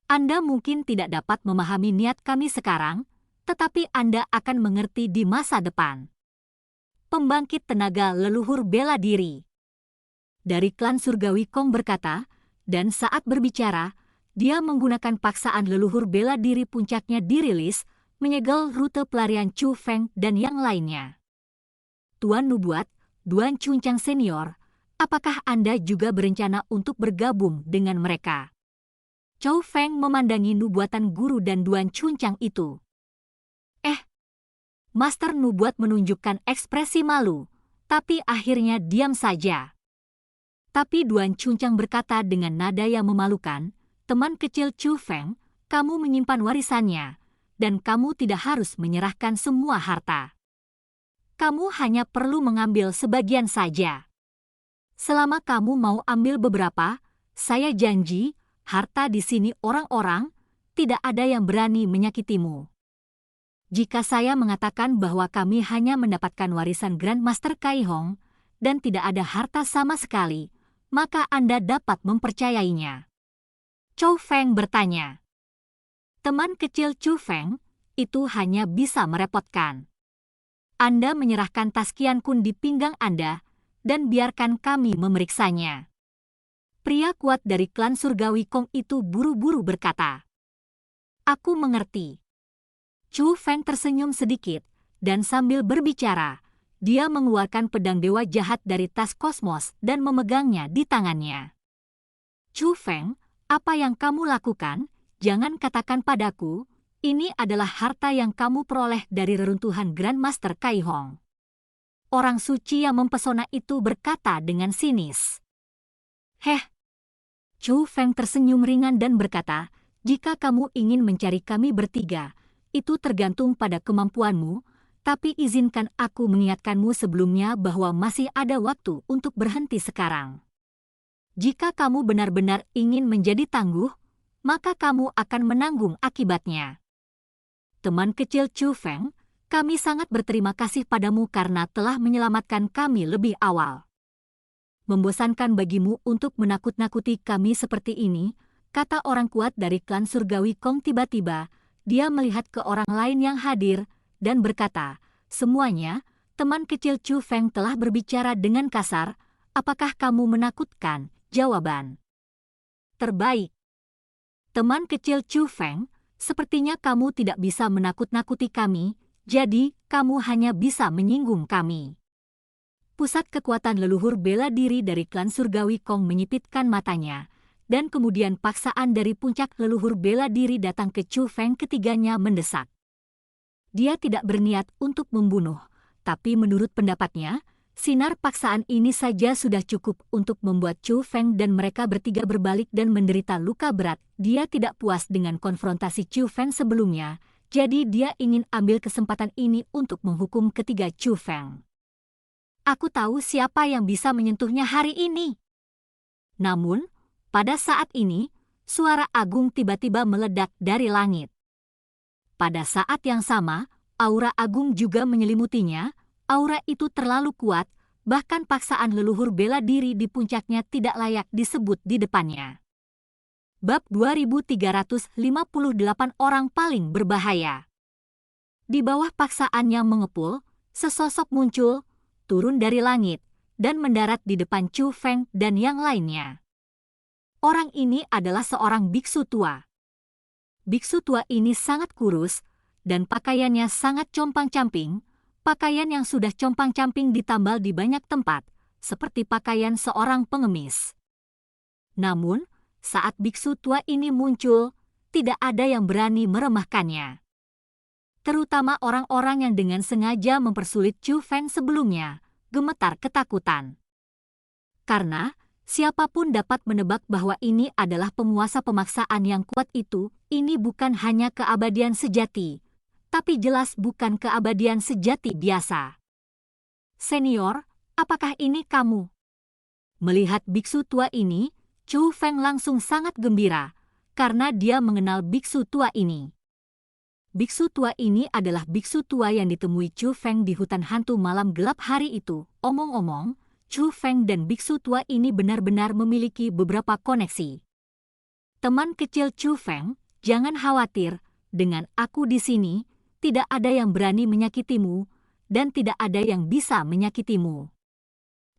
Anda mungkin tidak dapat memahami niat kami sekarang, tetapi Anda akan mengerti di masa depan. Pembangkit tenaga leluhur bela diri. Dari klan surgawi Kong berkata, dan saat berbicara, dia menggunakan paksaan leluhur bela diri puncaknya dirilis, menyegel rute pelarian Chu Feng dan yang lainnya. Tuan Nubuat, Duan Chuncang Senior, apakah Anda juga berencana untuk bergabung dengan mereka? Chu Feng memandangi nubuatan guru dan Duan Chuncang itu. Master Nubuat menunjukkan ekspresi malu, tapi akhirnya diam saja. Tapi Duan Chuncang berkata dengan nada yang memalukan, teman kecil Chu Feng, kamu menyimpan warisannya, dan kamu tidak harus menyerahkan semua harta. Kamu hanya perlu mengambil sebagian saja. Selama kamu mau ambil beberapa, saya janji, harta di sini orang-orang, tidak ada yang berani menyakitimu. Jika saya mengatakan bahwa kami hanya mendapatkan warisan Grandmaster Kai Hong dan tidak ada harta sama sekali, maka Anda dapat mempercayainya. Chu Feng bertanya. Teman kecil Chu Feng, itu hanya bisa merepotkan. Anda menyerahkan tas Qian Kun di pinggang Anda dan biarkan kami memeriksanya. Pria kuat dari klan surgawi Kong itu buru-buru berkata. Aku mengerti. Chu Feng tersenyum sedikit, dan sambil berbicara, dia mengeluarkan pedang dewa jahat dari tas kosmos dan memegangnya di tangannya. Chu Feng, apa yang kamu lakukan? Jangan katakan padaku, ini adalah harta yang kamu peroleh dari reruntuhan Grandmaster Kai Hong. Orang suci yang mempesona itu berkata dengan sinis. Chu Feng tersenyum ringan dan berkata, jika kamu ingin mencari kami bertiga, itu tergantung pada kemampuanmu, tapi izinkan aku mengingatkanmu sebelumnya bahwa masih ada waktu untuk berhenti sekarang. Jika kamu benar-benar ingin menjadi tangguh, maka kamu akan menanggung akibatnya. Teman kecil Chu Feng, kami sangat berterima kasih padamu karena telah menyelamatkan kami lebih awal. Membosankan bagimu untuk menakut-nakuti kami seperti ini, kata orang kuat dari klan surgawi Kong tiba-tiba. Dia melihat ke orang lain yang hadir dan berkata, semuanya, teman kecil Chu Feng telah berbicara dengan kasar, apakah kamu menakutkan? Jawaban. Terbaik. Teman kecil Chu Feng, sepertinya kamu tidak bisa menakut-nakuti kami, jadi kamu hanya bisa menyinggung kami. Pusat kekuatan leluhur bela diri dari klan surgawi Kong menyipitkan matanya, dan kemudian paksaan dari puncak leluhur bela diri datang ke Chu Feng ketiganya mendesak. Dia tidak berniat untuk membunuh, tapi menurut pendapatnya, sinar paksaan ini saja sudah cukup untuk membuat Chu Feng dan mereka bertiga berbalik dan menderita luka berat. Dia tidak puas dengan konfrontasi Chu Feng sebelumnya, jadi dia ingin ambil kesempatan ini untuk menghukum ketiga Chu Feng. Aku tahu siapa yang bisa menyentuhnya hari ini. Namun, pada saat ini, suara agung tiba-tiba meledak dari langit. Pada saat yang sama, aura agung juga menyelimutinya. Aura itu terlalu kuat, bahkan paksaan leluhur bela diri di puncaknya tidak layak disebut di depannya. Bab 2358 Orang Paling Berbahaya. Di bawah paksaan yang mengepul, sesosok muncul, turun dari langit, dan mendarat di depan Chu Feng dan yang lainnya. Orang ini adalah seorang biksu tua. Biksu tua ini sangat kurus, dan pakaiannya sangat compang-camping, pakaian yang sudah compang-camping ditambal di banyak tempat, seperti pakaian seorang pengemis. Namun, saat biksu tua ini muncul, tidak ada yang berani meremehkannya. Terutama orang-orang yang dengan sengaja mempersulit Chu Feng sebelumnya, gemetar ketakutan. Karena, Siapapun dapat menebak bahwa ini adalah penguasa pemaksaan yang kuat itu. Ini bukan hanya keabadian sejati, tapi jelas bukan keabadian sejati biasa. Senior, apakah ini kamu? Melihat biksu tua ini, Chu Feng langsung sangat gembira, karena dia mengenal biksu tua ini. Biksu tua ini adalah biksu tua yang ditemui Chu Feng di hutan hantu malam gelap hari itu. Omong-omong, Chu Feng dan biksu tua ini benar-benar memiliki beberapa koneksi. Teman kecil Chu Feng, jangan khawatir, dengan aku di sini, tidak ada yang berani menyakitimu, dan tidak ada yang bisa menyakitimu.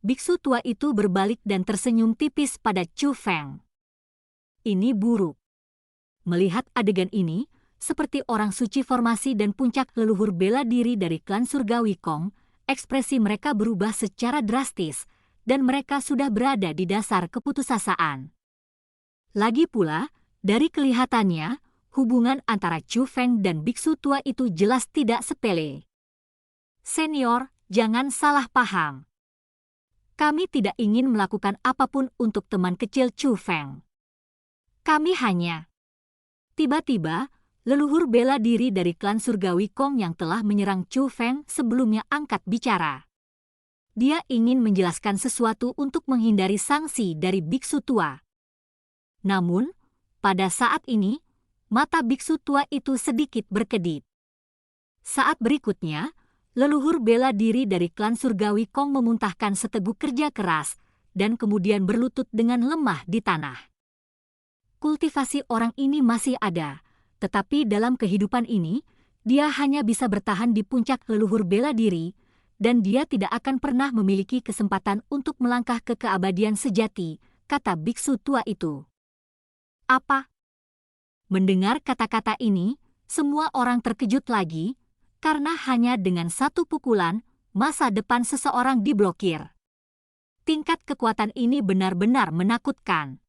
Biksu tua itu berbalik dan tersenyum tipis pada Chu Feng. Ini buruk. Melihat adegan ini, seperti orang suci formasi dan puncak leluhur bela diri dari klan surgawi Kong, ekspresi mereka berubah secara drastis, dan mereka sudah berada di dasar keputusasaan. Lagi pula, dari kelihatannya, hubungan antara Chu Feng dan biksu tua itu jelas tidak sepele. Senior, jangan salah paham. Kami tidak ingin melakukan apapun untuk teman kecil Chu Feng. Kami hanya... Tiba-tiba, leluhur bela diri dari klan surgawi Kong yang telah menyerang Chu Feng sebelumnya angkat bicara. Dia ingin menjelaskan sesuatu untuk menghindari sanksi dari biksu tua. Namun, pada saat ini, mata biksu tua itu sedikit berkedip. Saat berikutnya, leluhur bela diri dari klan surgawi Kong memuntahkan seteguk kerja keras dan kemudian berlutut dengan lemah di tanah. Kultivasi orang ini masih ada, tetapi dalam kehidupan ini, dia hanya bisa bertahan di puncak leluhur bela diri, dan dia tidak akan pernah memiliki kesempatan untuk melangkah ke keabadian sejati, kata biksu tua itu. Apa? Mendengar kata-kata ini, semua orang terkejut lagi, karena hanya dengan satu pukulan, masa depan seseorang diblokir. Tingkat kekuatan ini benar-benar menakutkan.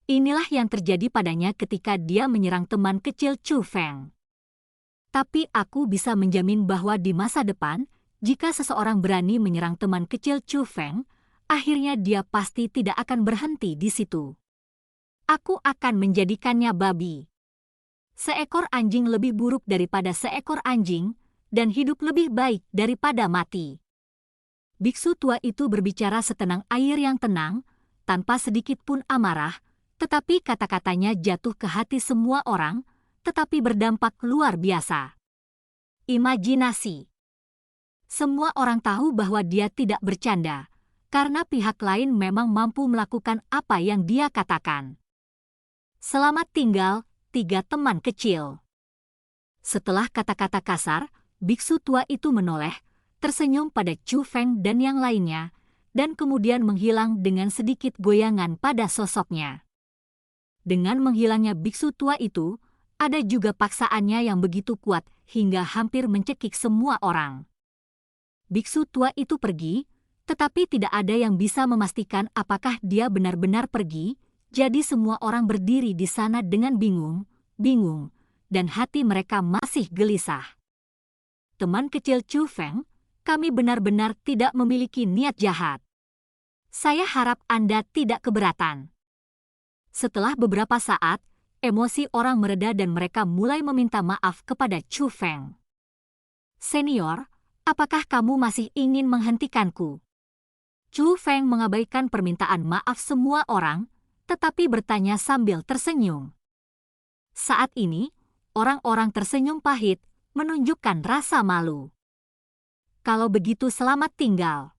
Inilah yang terjadi padanya ketika dia menyerang teman kecil Chu Feng. Tapi aku bisa menjamin bahwa di masa depan, jika seseorang berani menyerang teman kecil Chu Feng, akhirnya dia pasti tidak akan berhenti di situ. Aku akan menjadikannya babi. Seekor anjing lebih buruk daripada seekor anjing, dan hidup lebih baik daripada mati. Biksu tua itu berbicara setenang air yang tenang, tanpa sedikit pun amarah, tetapi kata-katanya jatuh ke hati semua orang, tetapi berdampak luar biasa. Imajinasi. Semua orang tahu bahwa dia tidak bercanda, karena pihak lain memang mampu melakukan apa yang dia katakan. Selamat tinggal, 3 teman kecil. Setelah kata-kata kasar, biksu tua itu menoleh, tersenyum pada Chu Feng dan yang lainnya, dan kemudian menghilang dengan sedikit goyangan pada sosoknya. Dengan menghilangnya biksu tua itu, ada juga paksaannya yang begitu kuat hingga hampir mencekik semua orang. Biksu tua itu pergi, tetapi tidak ada yang bisa memastikan apakah dia benar-benar pergi, jadi semua orang berdiri di sana dengan bingung, dan hati mereka masih gelisah. Teman kecil Chu Feng, kami benar-benar tidak memiliki niat jahat. Saya harap Anda tidak keberatan. Setelah beberapa saat, emosi orang mereda dan mereka mulai meminta maaf kepada Chu Feng. Senior, apakah kamu masih ingin menghentikanku? Chu Feng mengabaikan permintaan maaf semua orang, tetapi bertanya sambil tersenyum. Saat ini, orang-orang tersenyum pahit, menunjukkan rasa malu. Kalau begitu selamat tinggal.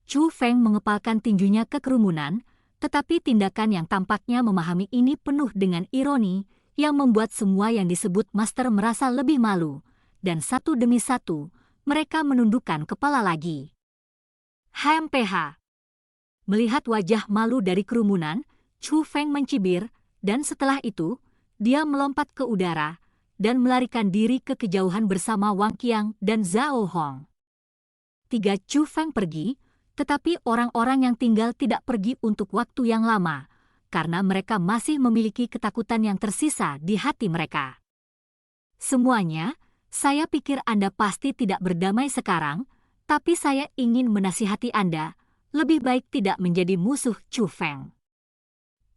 Chu Feng mengepalkan tinjunya ke kerumunan, tetapi tindakan yang tampaknya memahami ini penuh dengan ironi, yang membuat semua yang disebut master merasa lebih malu, dan satu demi satu, mereka menundukkan kepala lagi. HMPH. Melihat wajah malu dari kerumunan, Chu Feng mencibir, dan setelah itu, dia melompat ke udara, dan melarikan diri ke kejauhan bersama Wang Qiang dan Zhao Hong. 3 Chu Feng pergi, tetapi orang-orang yang tinggal tidak pergi untuk waktu yang lama, karena mereka masih memiliki ketakutan yang tersisa di hati mereka. Semuanya, saya pikir Anda pasti tidak berdamai sekarang, tapi saya ingin menasihati Anda, lebih baik tidak menjadi musuh Chu Feng.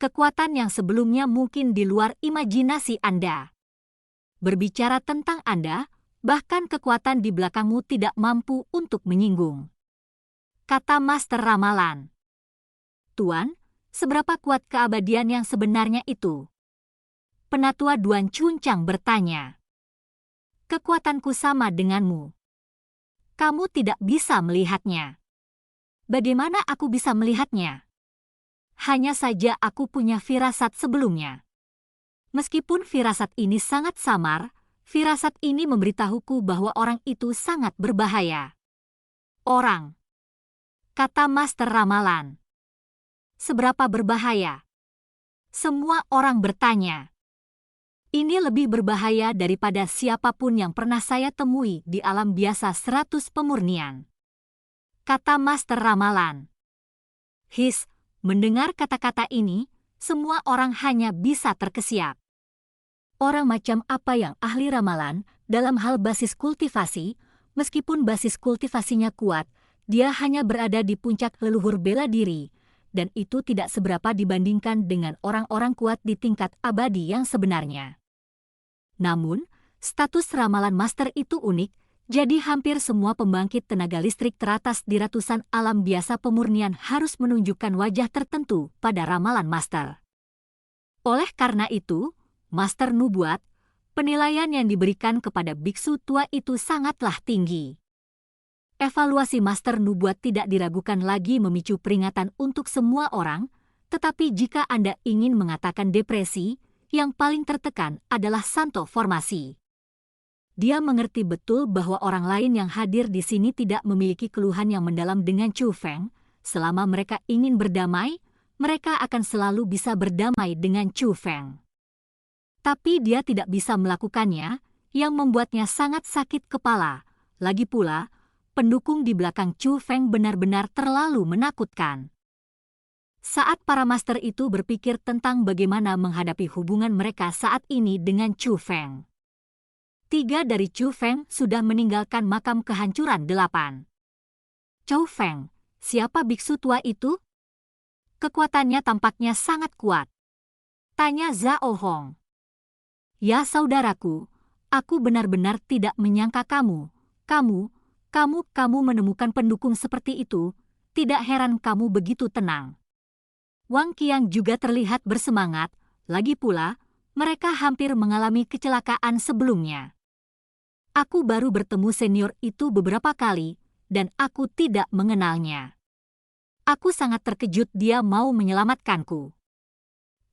Kekuatan yang sebelumnya mungkin di luar imajinasi Anda. Berbicara tentang Anda, bahkan kekuatan di belakangmu tidak mampu untuk menyinggung. Kata Master Ramalan. Tuan, seberapa kuat keabadian yang sebenarnya itu? Penatua Duan Chuncang bertanya. Kekuatanku sama denganmu. Kamu tidak bisa melihatnya. Bagaimana aku bisa melihatnya? Hanya saja aku punya firasat sebelumnya. Meskipun firasat ini sangat samar, firasat ini memberitahuku bahwa orang itu sangat berbahaya. Orang. Kata Master Ramalan. Seberapa berbahaya? Semua orang bertanya. Ini lebih berbahaya daripada siapapun yang pernah saya temui di alam biasa 100 pemurnian. Kata Master Ramalan. Mendengar kata-kata ini, semua orang hanya bisa terkesiap. Orang macam apa yang ahli ramalan dalam hal basis kultivasi, meskipun basis kultivasinya kuat, dia hanya berada di puncak leluhur bela diri, dan itu tidak seberapa dibandingkan dengan orang-orang kuat di tingkat abadi yang sebenarnya. Namun, status ramalan master itu unik, jadi hampir semua pembangkit tenaga listrik teratas di ratusan alam biasa pemurnian harus menunjukkan wajah tertentu pada ramalan master. Oleh karena itu, Master Nubuat, penilaian yang diberikan kepada biksu tua itu sangatlah tinggi. Evaluasi Master Nubuat tidak diragukan lagi memicu peringatan untuk semua orang, tetapi jika Anda ingin mengatakan depresi, yang paling tertekan adalah Santo Formasi. Dia mengerti betul bahwa orang lain yang hadir di sini tidak memiliki keluhan yang mendalam dengan Chu Feng. Selama mereka ingin berdamai, mereka akan selalu bisa berdamai dengan Chu Feng. Tapi dia tidak bisa melakukannya, yang membuatnya sangat sakit kepala. Lagi pula, pendukung di belakang Chu Feng benar-benar terlalu menakutkan. Saat para master itu berpikir tentang bagaimana menghadapi hubungan mereka saat ini dengan Chu Feng. 3 dari Chu Feng sudah meninggalkan makam kehancuran 8. Chu Feng, siapa biksu tua itu? Kekuatannya tampaknya sangat kuat. Tanya Zhao Hong. Ya saudaraku, aku benar-benar tidak menyangka kamu menemukan pendukung seperti itu, tidak heran kamu begitu tenang. Wang Qiang juga terlihat bersemangat, lagi pula, mereka hampir mengalami kecelakaan sebelumnya. Aku baru bertemu senior itu beberapa kali, dan aku tidak mengenalnya. Aku sangat terkejut dia mau menyelamatkanku.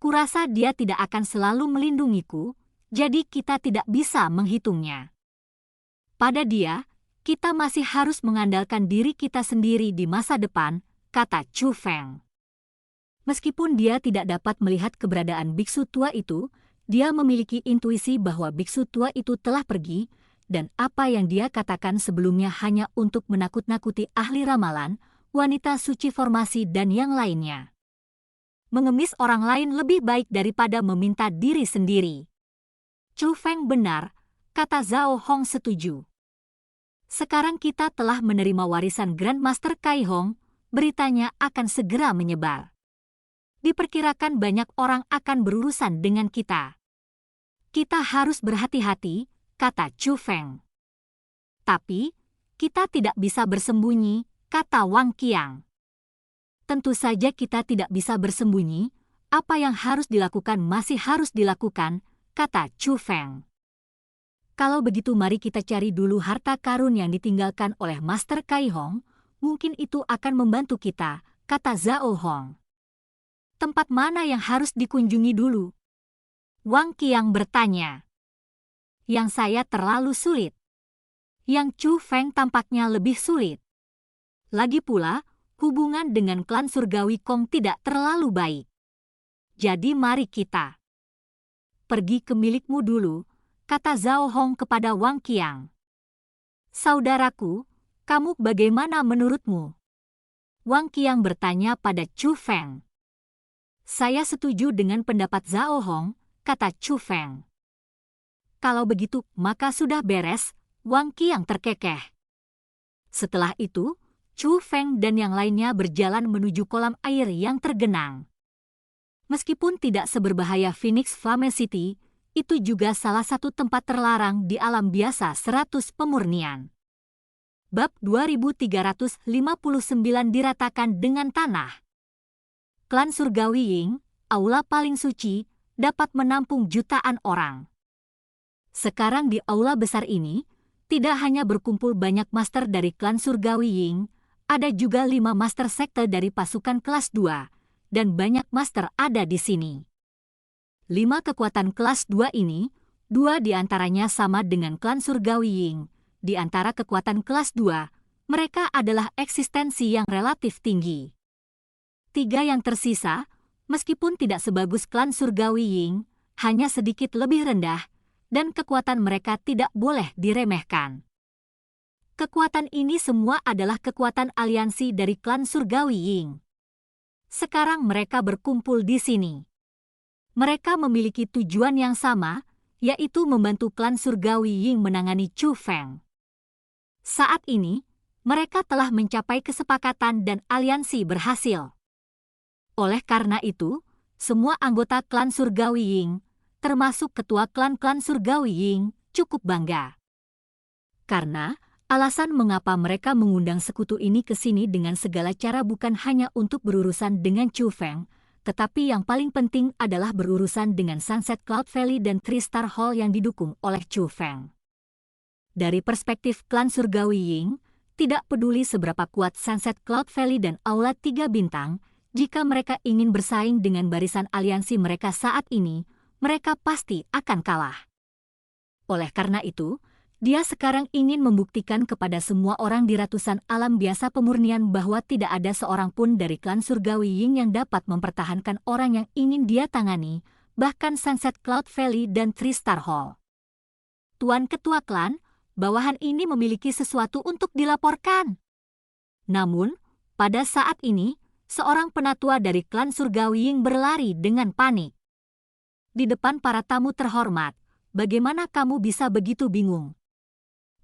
Kurasa dia tidak akan selalu melindungiku, jadi kita tidak bisa menghitungnya. Pada dia, kita masih harus mengandalkan diri kita sendiri di masa depan, kata Chu Feng. Meskipun dia tidak dapat melihat keberadaan biksu tua itu, dia memiliki intuisi bahwa biksu tua itu telah pergi, dan apa yang dia katakan sebelumnya hanya untuk menakut-nakuti ahli ramalan, wanita suci formasi dan yang lainnya. Mengemis orang lain lebih baik daripada meminta diri sendiri. Chu Feng benar, kata Zhao Hong setuju. Sekarang kita telah menerima warisan Grandmaster Kai Hong, beritanya akan segera menyebar. Diperkirakan banyak orang akan berurusan dengan kita. Kita harus berhati-hati, kata Chu Feng. Tapi, kita tidak bisa bersembunyi, kata Wang Qiang. Tentu saja kita tidak bisa bersembunyi, apa yang harus dilakukan masih harus dilakukan, kata Chu Feng. Kalau begitu mari kita cari dulu harta karun yang ditinggalkan oleh Master Kai Hong, mungkin itu akan membantu kita, kata Zhao Hong. Tempat mana yang harus dikunjungi dulu? Wang Qiang bertanya. Yang saya terlalu sulit. Yang Chu Feng tampaknya lebih sulit. Lagi pula, hubungan dengan klan surgawi Kong tidak terlalu baik. Jadi mari kita pergi ke milikmu dulu, kata Zhao Hong kepada Wang Qiang. Saudaraku, kamu bagaimana menurutmu? Wang Qiang bertanya pada Chu Feng. Saya setuju dengan pendapat Zhao Hong, kata Chu Feng. Kalau begitu, maka sudah beres, Wang Qiang terkekeh. Setelah itu, Chu Feng dan yang lainnya berjalan menuju kolam air yang tergenang. Meskipun tidak seberbahaya Phoenix Flame City, itu juga salah satu tempat terlarang di alam biasa 100 pemurnian. Bab 2359 diratakan dengan tanah. Klan Surgawi Ying, aula paling suci, dapat menampung jutaan orang. Sekarang di aula besar ini, tidak hanya berkumpul banyak master dari klan Surgawi Ying, ada juga 5 master sekte dari pasukan kelas 2, dan banyak master ada di sini. 5 kekuatan kelas 2 ini, 2 diantaranya sama dengan klan Surgawi Ying. Di antara kekuatan kelas 2, mereka adalah eksistensi yang relatif tinggi. 3 yang tersisa, meskipun tidak sebagus klan Surgawi Ying, hanya sedikit lebih rendah, dan kekuatan mereka tidak boleh diremehkan. Kekuatan ini semua adalah kekuatan aliansi dari klan Surgawi Ying. Sekarang mereka berkumpul di sini. Mereka memiliki tujuan yang sama, yaitu membantu klan Surgawi Ying menangani Chu Feng. Saat ini, mereka telah mencapai kesepakatan dan aliansi berhasil. Oleh karena itu, semua anggota klan Surgawi Ying, termasuk ketua klan-klan Surgawi Ying, cukup bangga. Karena alasan mengapa mereka mengundang sekutu ini ke sini dengan segala cara bukan hanya untuk berurusan dengan Chu Feng, tetapi yang paling penting adalah berurusan dengan Sunset Cloud Valley dan Crystal Hall yang didukung oleh Chu Feng. Dari perspektif klan Surgawi Ying, tidak peduli seberapa kuat Sunset Cloud Valley dan Aula 3 Bintang, jika mereka ingin bersaing dengan barisan aliansi mereka saat ini, mereka pasti akan kalah. Oleh karena itu, dia sekarang ingin membuktikan kepada semua orang di ratusan alam biasa pemurnian bahwa tidak ada seorang pun dari klan Surgawi Ying yang dapat mempertahankan orang yang ingin dia tangani, bahkan Sunset Cloud Valley dan Crystal Hall. Tuan Ketua Klan, bawahan ini memiliki sesuatu untuk dilaporkan. Namun, pada saat ini, seorang penatua dari klan Surgawi Ying berlari dengan panik. Di depan para tamu terhormat, bagaimana kamu bisa begitu bingung?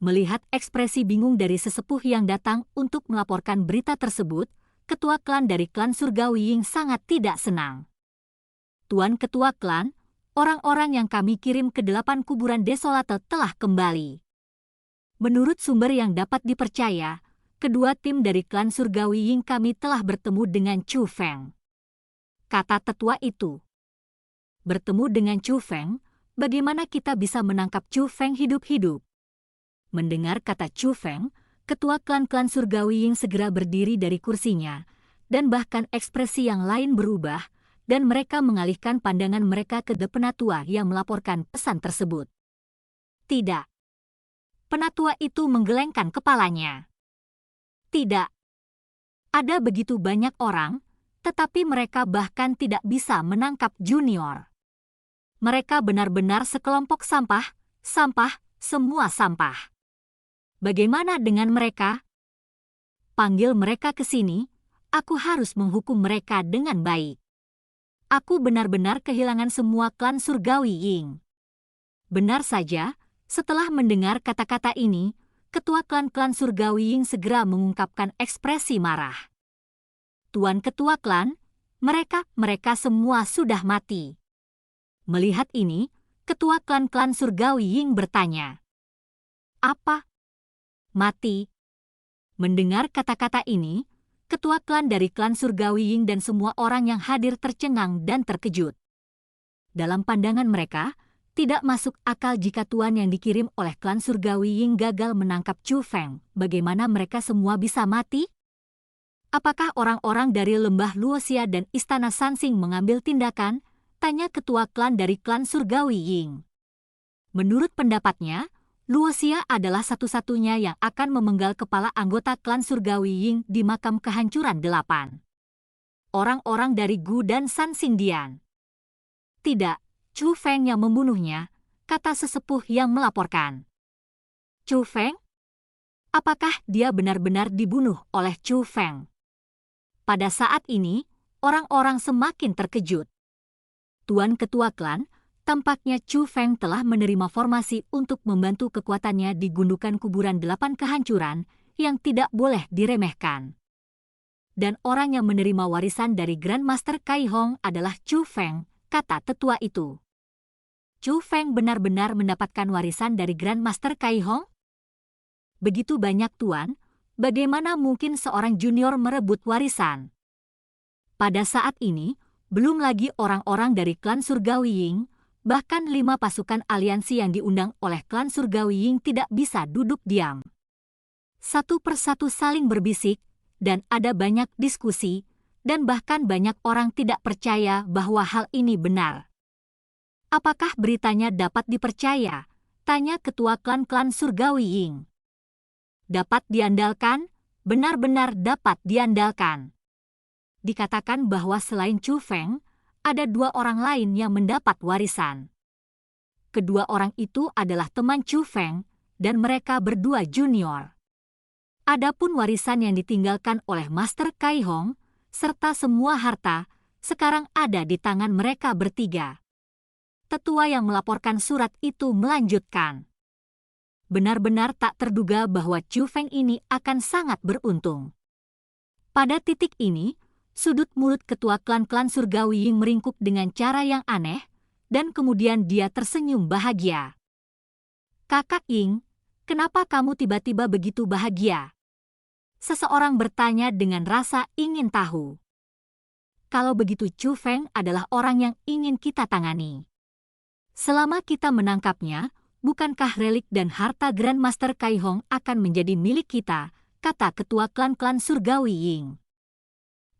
Melihat ekspresi bingung dari sesepuh yang datang untuk melaporkan berita tersebut, ketua klan dari klan Surgawi Ying sangat tidak senang. Tuan Ketua Klan, orang-orang yang kami kirim ke 8 kuburan desolate telah kembali. Menurut sumber yang dapat dipercaya, kedua tim dari klan Surgawi Ying kami telah bertemu dengan Chu Feng. Kata tetua itu. Bertemu dengan Chu Feng, bagaimana kita bisa menangkap Chu Feng hidup-hidup? Mendengar kata Chu Feng, ketua klan-klan Surgawi Ying segera berdiri dari kursinya, dan bahkan ekspresi yang lain berubah, dan mereka mengalihkan pandangan mereka ke penatua yang melaporkan pesan tersebut. Tidak. Penatua itu menggelengkan kepalanya. Tidak. Ada begitu banyak orang, tetapi mereka bahkan tidak bisa menangkap junior. Mereka benar-benar sekelompok sampah, semua sampah. Bagaimana dengan mereka? Panggil mereka ke sini, aku harus menghukum mereka dengan baik. Aku benar-benar kehilangan semua klan Surgawi Ying. Benar saja, setelah mendengar kata-kata ini, ketua klan-klan Surgawi Ying segera mengungkapkan ekspresi marah. Tuan Ketua Klan, mereka semua sudah mati. Melihat ini, ketua klan-klan Surgawi Ying bertanya. Apa? Mati? Mendengar kata-kata ini, ketua klan dari klan Surgawi Ying dan semua orang yang hadir tercengang dan terkejut. Dalam pandangan mereka, tidak masuk akal jika tuan yang dikirim oleh klan Surgawi Ying gagal menangkap Chu Feng. Bagaimana mereka semua bisa mati? Apakah orang-orang dari lembah Luoxia dan istana Sansing mengambil tindakan? Tanya ketua klan dari klan Surgawi Ying. Menurut pendapatnya, Luoxia adalah satu-satunya yang akan memenggal kepala anggota klan Surgawi Ying di makam kehancuran 8. Orang-orang dari Gu dan Sansing Dian. Tidak, Chu Feng yang membunuhnya, kata sesepuh yang melaporkan. Chu Feng? Apakah dia benar-benar dibunuh oleh Chu Feng? Pada saat ini, orang-orang semakin terkejut. Tuan Ketua Klan, tampaknya Chu Feng telah menerima formasi untuk membantu kekuatannya di gundukan kuburan 8 kehancuran, yang tidak boleh diremehkan. Dan orang yang menerima warisan dari Grandmaster Kai Hong adalah Chu Feng, kata tetua itu. Chu Feng benar-benar mendapatkan warisan dari Grandmaster Kai Hong? Begitu banyak tuan, bagaimana mungkin seorang junior merebut warisan? Pada saat ini, belum lagi orang-orang dari klan Surgawi Ying, bahkan 5 pasukan aliansi yang diundang oleh klan Surgawi Ying tidak bisa duduk diam. Satu persatu saling berbisik, dan ada banyak diskusi, dan bahkan banyak orang tidak percaya bahwa hal ini benar. Apakah beritanya dapat dipercaya? Tanya ketua klan-klan Surgawi Ying. Dapat diandalkan, benar-benar dapat diandalkan. Dikatakan bahwa selain Chu Feng, ada 2 orang lain yang mendapat warisan. Kedua orang itu adalah teman Chu Feng, dan mereka berdua junior. Adapun warisan yang ditinggalkan oleh Master Kai Hong, serta semua harta, sekarang ada di tangan mereka bertiga. Tetua yang melaporkan surat itu melanjutkan. Benar-benar tak terduga bahwa Chu Feng ini akan sangat beruntung. Pada titik ini, sudut mulut ketua klan-klan Surgawi Ying meringkuk dengan cara yang aneh, dan kemudian dia tersenyum bahagia. Kakak Ying, kenapa kamu tiba-tiba begitu bahagia? Seseorang bertanya dengan rasa ingin tahu. Kalau begitu Chu Feng adalah orang yang ingin kita tangani. Selama kita menangkapnya, bukankah relik dan harta Grandmaster Kai Hong akan menjadi milik kita, kata ketua klan-klan Surgawi Ying.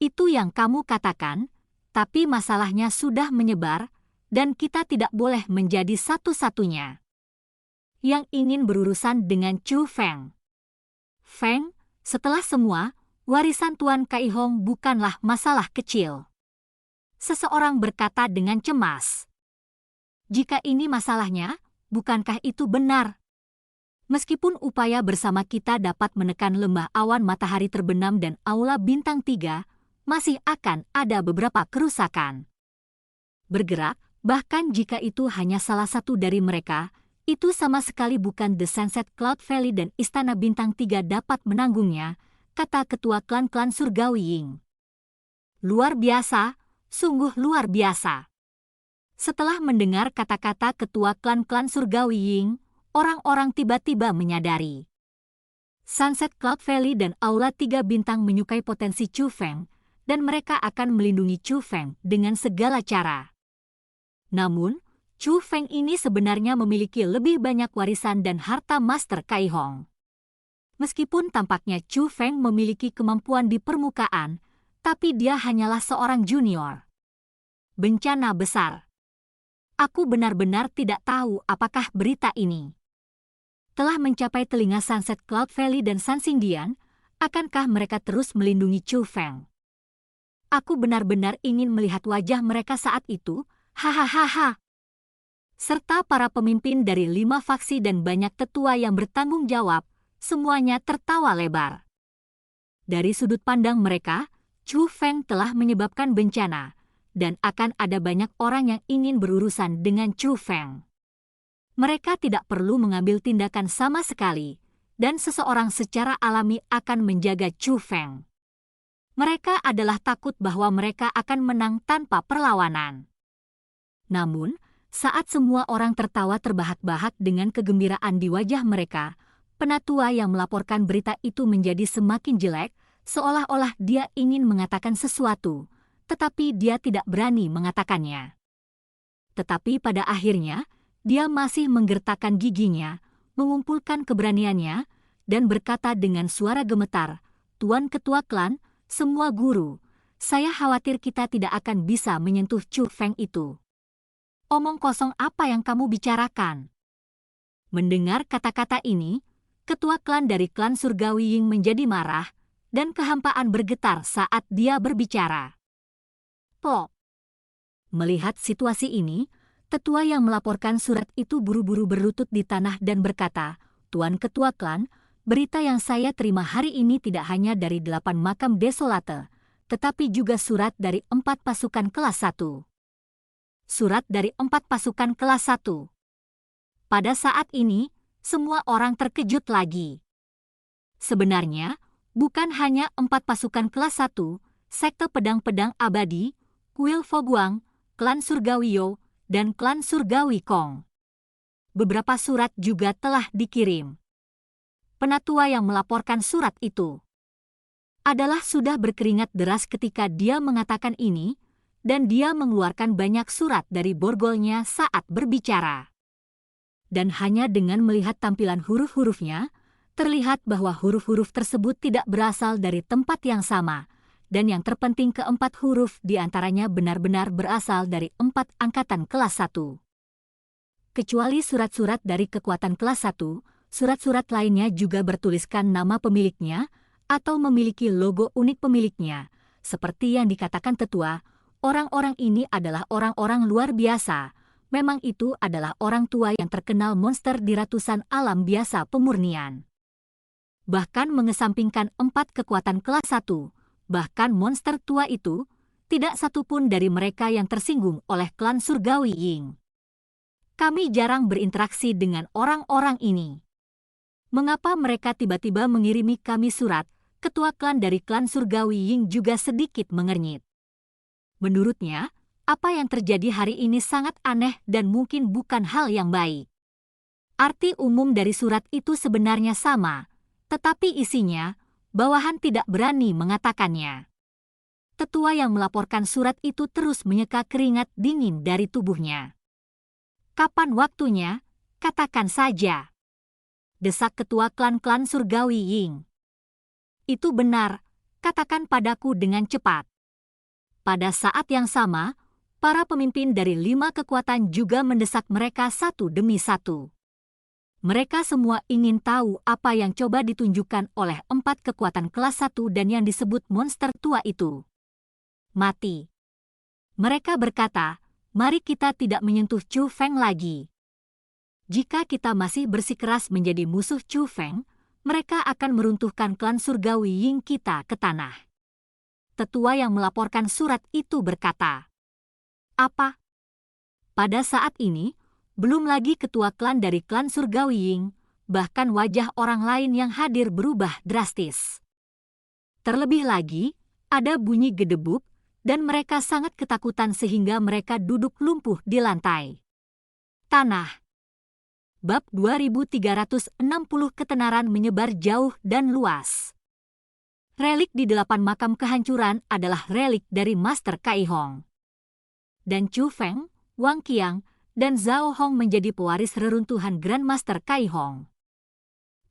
Itu yang kamu katakan, tapi masalahnya sudah menyebar, dan kita tidak boleh menjadi satu-satunya yang ingin berurusan dengan Chu Feng. Feng, setelah semua, warisan Tuan Kai Hong bukanlah masalah kecil. Seseorang berkata dengan cemas. Jika ini masalahnya, bukankah itu benar? Meskipun upaya bersama kita dapat menekan lembah awan matahari terbenam dan aula bintang 3, masih akan ada beberapa kerusakan. Bergerak, bahkan jika itu hanya salah satu dari mereka, itu sama sekali bukan The Sunset Cloud Valley dan Istana Bintang 3 dapat menanggungnya, kata ketua klan-klan Surgawi Ying. Luar biasa, sungguh luar biasa. Setelah mendengar kata-kata ketua klan-klan Surgawi Ying, orang-orang tiba-tiba menyadari. Sunset Cloud Valley dan Aula 3 Bintang menyukai potensi Chu Feng, dan mereka akan melindungi Chu Feng dengan segala cara. Namun, Chu Feng ini sebenarnya memiliki lebih banyak warisan dan harta Master Kai Hong. Meskipun tampaknya Chu Feng memiliki kemampuan di permukaan, tapi dia hanyalah seorang junior. Bencana besar. Aku benar-benar tidak tahu apakah berita ini telah mencapai telinga Sunset Cloud Valley dan San Xingdian, akankah mereka terus melindungi Chu Feng? Aku benar-benar ingin melihat wajah mereka saat itu, hahaha. Serta para pemimpin dari 5 faksi dan banyak tetua yang bertanggung jawab, semuanya tertawa lebar. Dari sudut pandang mereka, Chu Feng telah menyebabkan bencana, dan akan ada banyak orang yang ingin berurusan dengan Chu Feng. Mereka tidak perlu mengambil tindakan sama sekali, dan seseorang secara alami akan menjaga Chu Feng. Mereka adalah takut bahwa mereka akan menang tanpa perlawanan. Namun, saat semua orang tertawa terbahak-bahak dengan kegembiraan di wajah mereka, penatua yang melaporkan berita itu menjadi semakin jelek, seolah-olah dia ingin mengatakan sesuatu, tetapi dia tidak berani mengatakannya. Tetapi pada akhirnya, dia masih menggertakkan giginya, mengumpulkan keberaniannya, dan berkata dengan suara gemetar, "Tuan Ketua Klan, semua guru, saya khawatir kita tidak akan bisa menyentuh Chu Feng itu." Omong kosong apa yang kamu bicarakan? Mendengar kata-kata ini, ketua klan dari klan Surgawi Ying menjadi marah, dan kehampaan bergetar saat dia berbicara. Plok. Melihat situasi ini, tetua yang melaporkan surat itu buru-buru berlutut di tanah dan berkata, "Tuan Ketua Klan, berita yang saya terima hari ini tidak hanya dari 8 makam desolate, tetapi juga surat dari 4 pasukan kelas 1. Surat dari 4 pasukan kelas 1. Pada saat ini, semua orang terkejut lagi. Sebenarnya, bukan hanya 4 pasukan kelas 1, sekte pedang-pedang abadi, kuil Foguang, klan Surgawi Yo, dan klan Surgawi Kong. Beberapa surat juga telah dikirim. Penatua yang melaporkan surat itu adalah sudah berkeringat deras ketika dia mengatakan ini, dan dia mengeluarkan banyak surat dari borgolnya saat berbicara. Dan hanya dengan melihat tampilan huruf-hurufnya, terlihat bahwa huruf-huruf tersebut tidak berasal dari tempat yang sama, dan yang terpenting keempat huruf di antaranya benar-benar berasal dari 4 angkatan kelas 1. Kecuali surat-surat dari kekuatan kelas 1, surat-surat lainnya juga bertuliskan nama pemiliknya atau memiliki logo unik pemiliknya. Seperti yang dikatakan tetua, orang-orang ini adalah orang-orang luar biasa. Memang itu adalah orang tua yang terkenal monster di ratusan alam biasa pemurnian. Bahkan mengesampingkan 4 kekuatan kelas 1, bahkan monster tua itu, tidak satupun dari mereka yang tersinggung oleh klan Surgawi Ying. Kami jarang berinteraksi dengan orang-orang ini. Mengapa mereka tiba-tiba mengirimi kami surat? Ketua klan dari klan Surgawi Ying juga sedikit mengernyit. Menurutnya, apa yang terjadi hari ini sangat aneh dan mungkin bukan hal yang baik. Arti umum dari surat itu sebenarnya sama, tetapi isinya, bawahan tidak berani mengatakannya. Tetua yang melaporkan surat itu terus menyeka keringat dingin dari tubuhnya. Kapan waktunya? Katakan saja. Desak ketua klan-klan Surgawi Ying. Itu benar, katakan padaku dengan cepat. Pada saat yang sama, para pemimpin dari 5 kekuatan juga mendesak mereka satu demi satu. Mereka semua ingin tahu apa yang coba ditunjukkan oleh 4 kekuatan kelas 1 dan yang disebut monster tua itu. Mati. Mereka berkata, mari kita tidak menyentuh Chu Feng lagi. Jika kita masih bersikeras menjadi musuh Chu Feng, mereka akan meruntuhkan klan Surgawi Ying kita ke tanah. Tetua yang melaporkan surat itu berkata, apa? Pada saat ini, belum lagi ketua klan dari klan Surgawi Ying, bahkan wajah orang lain yang hadir berubah drastis. Terlebih lagi, ada bunyi gedebuk, dan mereka sangat ketakutan sehingga mereka duduk lumpuh di lantai. Tanah. Bab 2360 ketenaran menyebar jauh dan luas. Relik di 8 makam kehancuran adalah relik dari Master Kai Hong. Dan Chu Feng, Wang Qiang, dan Zhao Hong menjadi pewaris reruntuhan Grandmaster Kai Hong.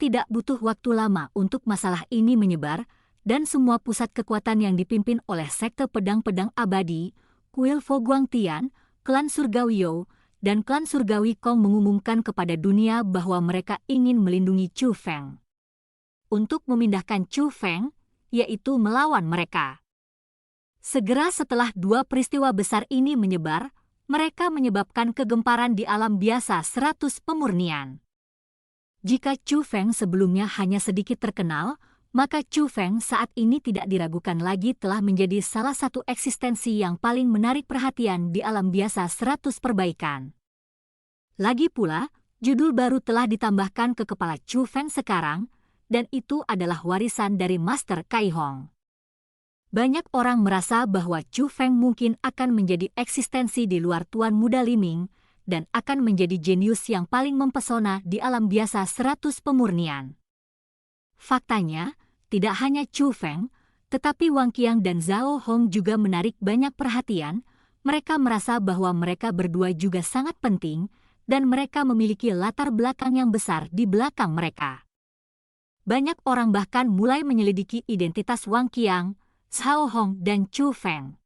Tidak butuh waktu lama untuk masalah ini menyebar, dan semua pusat kekuatan yang dipimpin oleh sekte pedang-pedang abadi, kuil Foguang Tian, klan Surgawi Yo, dan klan Surgawi Kong mengumumkan kepada dunia bahwa mereka ingin melindungi Chu Feng. Untuk memindahkan Chu Feng, yaitu melawan mereka. Segera setelah 2 peristiwa besar ini menyebar, mereka menyebabkan kegemparan di alam biasa 100 pemurnian. Jika Chu Feng sebelumnya hanya sedikit terkenal, maka Chu Feng saat ini tidak diragukan lagi telah menjadi salah satu eksistensi yang paling menarik perhatian di alam biasa 100 perbaikan. Lagi pula, judul baru telah ditambahkan ke kepala Chu Feng sekarang, dan itu adalah warisan dari Master Kai Hong. Banyak orang merasa bahwa Chu Feng mungkin akan menjadi eksistensi di luar Tuan Muda Liming dan akan menjadi jenius yang paling mempesona di alam biasa 100 pemurnian. Faktanya, tidak hanya Chu Feng, tetapi Wang Qiang dan Zhao Hong juga menarik banyak perhatian. Mereka merasa bahwa mereka berdua juga sangat penting dan mereka memiliki latar belakang yang besar di belakang mereka. Banyak orang bahkan mulai menyelidiki identitas Wang Qiang, Zhao Hong, dan Chu Feng.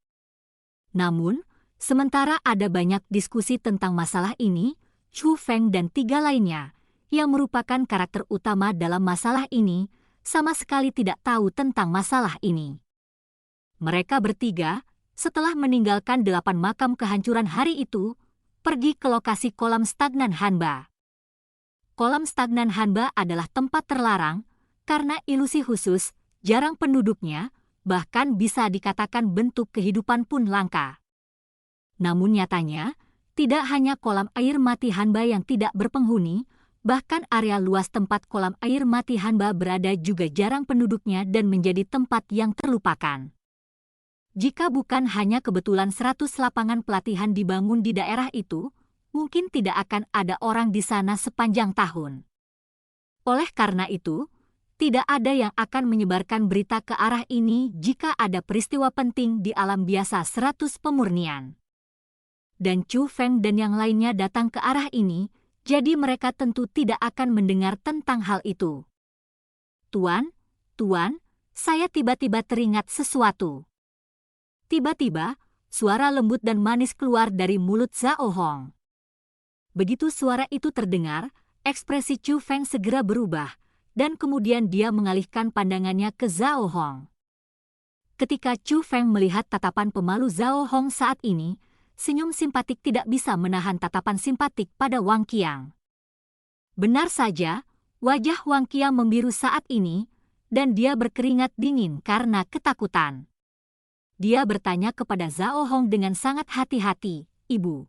Namun, sementara ada banyak diskusi tentang masalah ini, Chu Feng dan 3 lainnya, yang merupakan karakter utama dalam masalah ini, sama sekali tidak tahu tentang masalah ini. Mereka bertiga, setelah meninggalkan 8 makam kehancuran hari itu, pergi ke lokasi kolam stagnan Hanba. Kolam stagnan Hanba adalah tempat terlarang, karena ilusi khusus, jarang penduduknya, bahkan bisa dikatakan bentuk kehidupan pun langka. Namun nyatanya, tidak hanya kolam air mati Hanba yang tidak berpenghuni, Bahkan area luas tempat kolam air mati Hanba berada juga jarang penduduknya dan menjadi tempat yang terlupakan. Jika bukan hanya kebetulan 100 lapangan pelatihan dibangun di daerah itu, mungkin tidak akan ada orang di sana sepanjang tahun. Oleh karena itu, tidak ada yang akan menyebarkan berita ke arah ini jika ada peristiwa penting di alam biasa 100 pemurnian. Dan Chu Feng dan yang lainnya datang ke arah ini, jadi mereka tentu tidak akan mendengar tentang hal itu. Tuan, saya tiba-tiba teringat sesuatu. Tiba-tiba, suara lembut dan manis keluar dari mulut Zhao Hong. Begitu suara itu terdengar, ekspresi Chu Feng segera berubah, dan kemudian dia mengalihkan pandangannya ke Zhao Hong. Ketika Chu Feng melihat tatapan pemalu Zhao Hong saat ini, senyum simpatik tidak bisa menahan tatapan simpatik pada Wang Qiang. Benar saja, wajah Wang Qiang membiru saat ini, dan dia berkeringat dingin karena ketakutan. Dia bertanya kepada Zhao Hong dengan sangat hati-hati, "Ibu,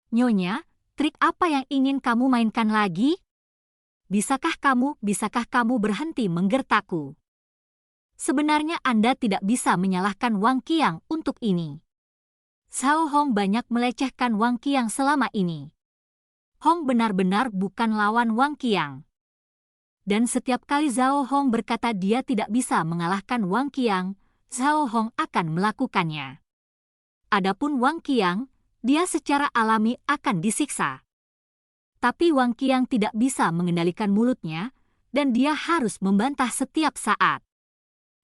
Nyonya, trik apa yang ingin kamu mainkan lagi? Bisakah kamu berhenti menggertakku? Sebenarnya Anda tidak bisa menyalahkan Wang Qiang untuk ini. Zhao Hong banyak melecehkan Wang Qiang selama ini. Hong benar-benar bukan lawan Wang Qiang. Dan setiap kali Zhao Hong berkata dia tidak bisa mengalahkan Wang Qiang, Zhao Hong akan melakukannya. Adapun Wang Qiang, dia secara alami akan disiksa. Tapi Wang Qiang tidak bisa mengendalikan mulutnya, dan dia harus membantah setiap saat.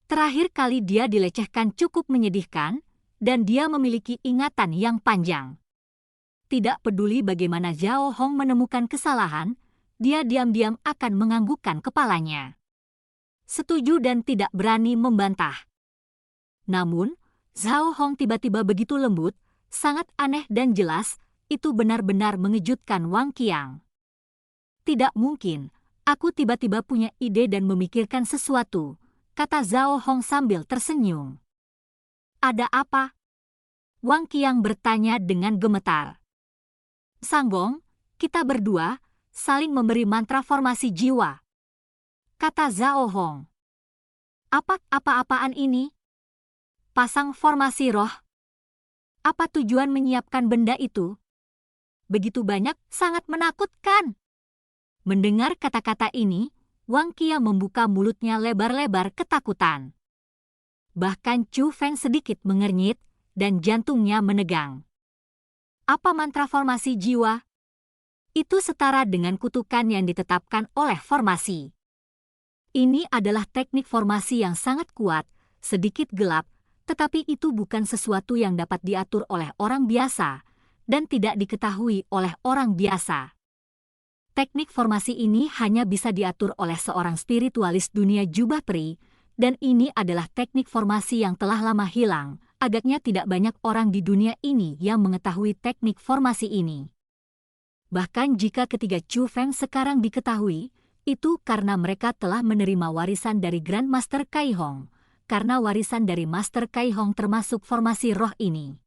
Terakhir kali dia dilecehkan cukup menyedihkan, dan dia memiliki ingatan yang panjang. Tidak peduli bagaimana Zhao Hong menemukan kesalahan, dia diam-diam akan menganggukkan kepalanya. Setuju dan tidak berani membantah. Namun, Zhao Hong tiba-tiba begitu lembut, sangat aneh dan jelas, itu benar-benar mengejutkan Wang Qiang. Tidak mungkin, aku tiba-tiba punya ide dan memikirkan sesuatu, kata Zhao Hong sambil tersenyum. Ada apa? Wang Qiang bertanya dengan gemetar. Sanggong, kita berdua saling memberi mantra formasi jiwa, kata Zhao Hong. Apa-apaan ini? Pasang formasi roh? Apa tujuan menyiapkan benda itu? Begitu banyak, sangat menakutkan. Mendengar kata-kata ini, Wang Qiang membuka mulutnya lebar-lebar ketakutan. Bahkan Chu Feng sedikit mengernyit, dan jantungnya menegang. Apa mantra formasi jiwa? Itu setara dengan kutukan yang ditetapkan oleh formasi. Ini adalah teknik formasi yang sangat kuat, sedikit gelap, tetapi itu bukan sesuatu yang dapat diatur oleh orang biasa, dan tidak diketahui oleh orang biasa. Teknik formasi ini hanya bisa diatur oleh seorang spiritualis dunia jubah peri, dan ini adalah teknik formasi yang telah lama hilang. Agaknya tidak banyak orang di dunia ini yang mengetahui teknik formasi ini. Bahkan jika ketiga Chu Feng sekarang diketahui, itu karena mereka telah menerima warisan dari Grandmaster Kai Hong, karena warisan dari Master Kai Hong termasuk formasi roh ini.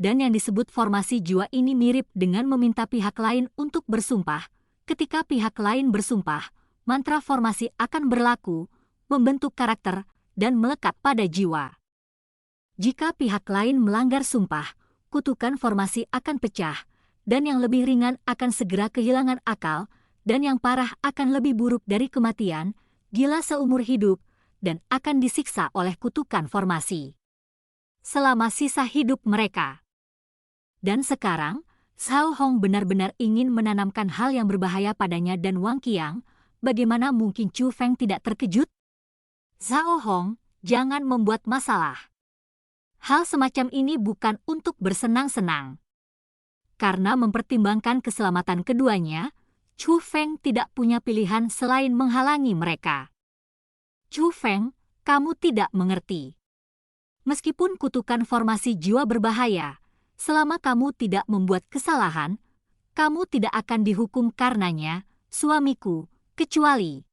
Dan yang disebut formasi jiwa ini mirip dengan meminta pihak lain untuk bersumpah. Ketika pihak lain bersumpah, mantra formasi akan berlaku, membentuk karakter, dan melekat pada jiwa. Jika pihak lain melanggar sumpah, kutukan formasi akan pecah, dan yang lebih ringan akan segera kehilangan akal, dan yang parah akan lebih buruk dari kematian, gila seumur hidup, dan akan disiksa oleh kutukan formasi selama sisa hidup mereka. Dan sekarang, Zhao Hong benar-benar ingin menanamkan hal yang berbahaya padanya dan Wang Qiang. Bagaimana mungkin Chu Feng tidak terkejut? Zhao Hong, jangan membuat masalah. Hal semacam ini bukan untuk bersenang-senang. Karena mempertimbangkan keselamatan keduanya, Chu Feng tidak punya pilihan selain menghalangi mereka. Chu Feng, kamu tidak mengerti. Meskipun kutukan formasi jiwa berbahaya, selama kamu tidak membuat kesalahan, kamu tidak akan dihukum karenanya, suamiku, kecuali.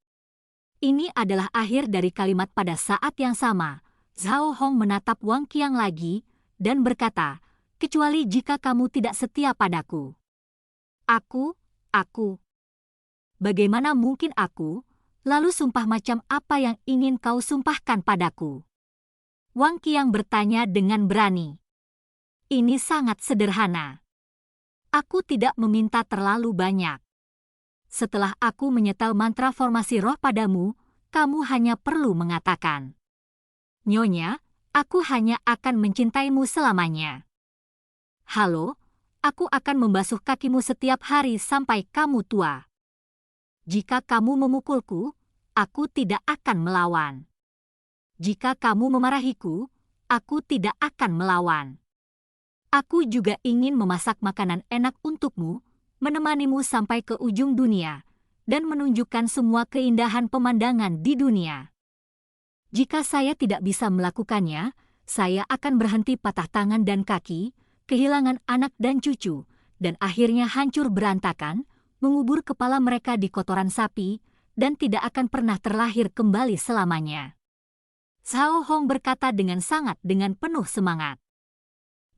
Ini adalah akhir dari kalimat pada saat yang sama. Zhao Hong menatap Wang Qiang lagi, dan berkata, kecuali jika kamu tidak setia padaku. Aku, bagaimana mungkin aku? Lalu sumpah macam apa yang ingin kau sumpahkan padaku? Wang Qiang bertanya dengan berani. Ini sangat sederhana. Aku tidak meminta terlalu banyak. Setelah aku menyetel mantra formasi roh padamu, kamu hanya perlu mengatakan, Nyonya, aku hanya akan mencintaimu selamanya. Halo, aku akan membasuh kakimu setiap hari sampai kamu tua. Jika kamu memukulku, aku tidak akan melawan. Jika kamu memarahiku, aku tidak akan melawan. Aku juga ingin memasak makanan enak untukmu, menemanimu sampai ke ujung dunia, dan menunjukkan semua keindahan pemandangan di dunia. Jika saya tidak bisa melakukannya, saya akan berhenti patah tangan dan kaki, kehilangan anak dan cucu, dan akhirnya hancur berantakan, mengubur kepala mereka di kotoran sapi, dan tidak akan pernah terlahir kembali selamanya. Zhao Hong berkata dengan penuh semangat.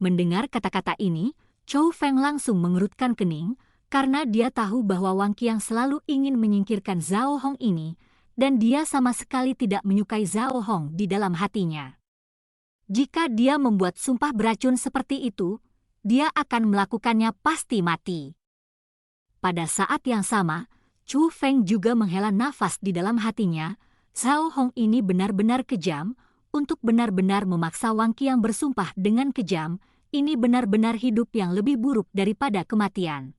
Mendengar kata-kata ini, Chou Feng langsung mengerutkan kening, karena dia tahu bahwa Wang Qiang selalu ingin menyingkirkan Zhao Hong ini, dan dia sama sekali tidak menyukai Zhao Hong di dalam hatinya. Jika dia membuat sumpah beracun seperti itu, dia akan melakukannya pasti mati. Pada saat yang sama, Chu Feng juga menghela nafas di dalam hatinya. Zhao Hong ini benar-benar kejam, untuk benar-benar memaksa Wang Qiang bersumpah dengan kejam, ini benar-benar hidup yang lebih buruk daripada kematian.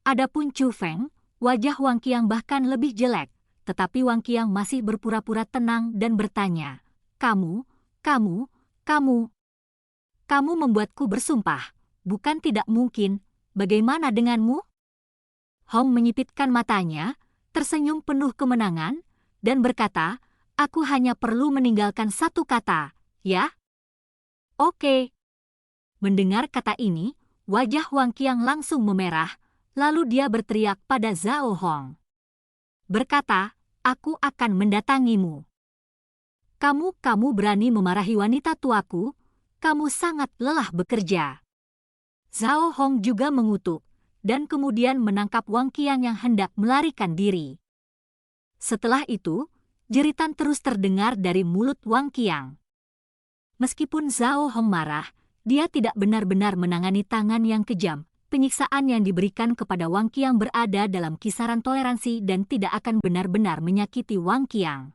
Adapun Chu Feng, wajah Wang Qiang bahkan lebih jelek, tetapi Wang Qiang masih berpura-pura tenang dan bertanya, Kamu membuatku bersumpah, bukan tidak mungkin, bagaimana denganmu? Hong menyipitkan matanya, tersenyum penuh kemenangan, dan berkata, aku hanya perlu meninggalkan satu kata, ya? Oke. Mendengar kata ini, wajah Wang Qiang langsung memerah, lalu dia berteriak pada Zhao Hong. Berkata, aku akan mendatangimu. Kamu berani memarahi wanita tuaku, kamu sangat lelah bekerja. Zhao Hong juga mengutuk, dan kemudian menangkap Wang Qiang yang hendak melarikan diri. Setelah itu, jeritan terus terdengar dari mulut Wang Qiang. Meskipun Zhao Hong marah, dia tidak benar-benar menangani tangan yang kejam. Penyiksaan yang diberikan kepada Wang Qiang berada dalam kisaran toleransi dan tidak akan benar-benar menyakiti Wang Qiang.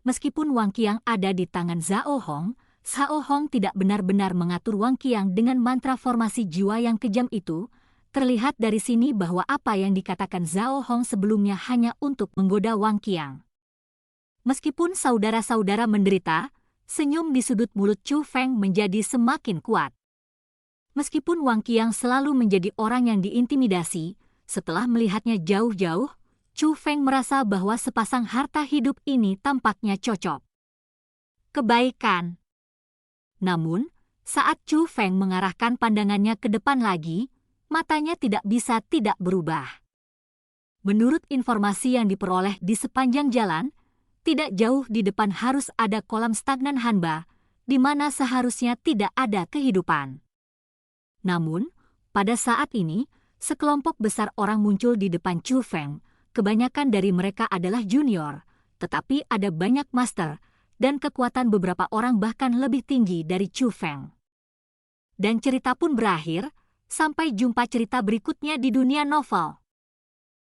Meskipun Wang Qiang ada di tangan Zhao Hong tidak benar-benar mengatur Wang Qiang dengan mantra formasi jiwa yang kejam itu. Terlihat dari sini bahwa apa yang dikatakan Zhao Hong sebelumnya hanya untuk menggoda Wang Qiang. Meskipun saudara-saudara menderita, senyum di sudut mulut Chu Feng menjadi semakin kuat. Meskipun Wang Qiang selalu menjadi orang yang diintimidasi, setelah melihatnya jauh-jauh, Chu Feng merasa bahwa sepasang harta hidup ini tampaknya cocok. Kebaikan. Namun, saat Chu Feng mengarahkan pandangannya ke depan lagi, matanya tidak bisa tidak berubah. Menurut informasi yang diperoleh di sepanjang jalan, tidak jauh di depan harus ada kolam stagnan Hanba, di mana seharusnya tidak ada kehidupan. Namun, pada saat ini, sekelompok besar orang muncul di depan Chu Feng. Kebanyakan dari mereka adalah junior, tetapi ada banyak master, dan kekuatan beberapa orang bahkan lebih tinggi dari Chu Feng. Dan cerita pun berakhir, sampai jumpa cerita berikutnya di dunia novel.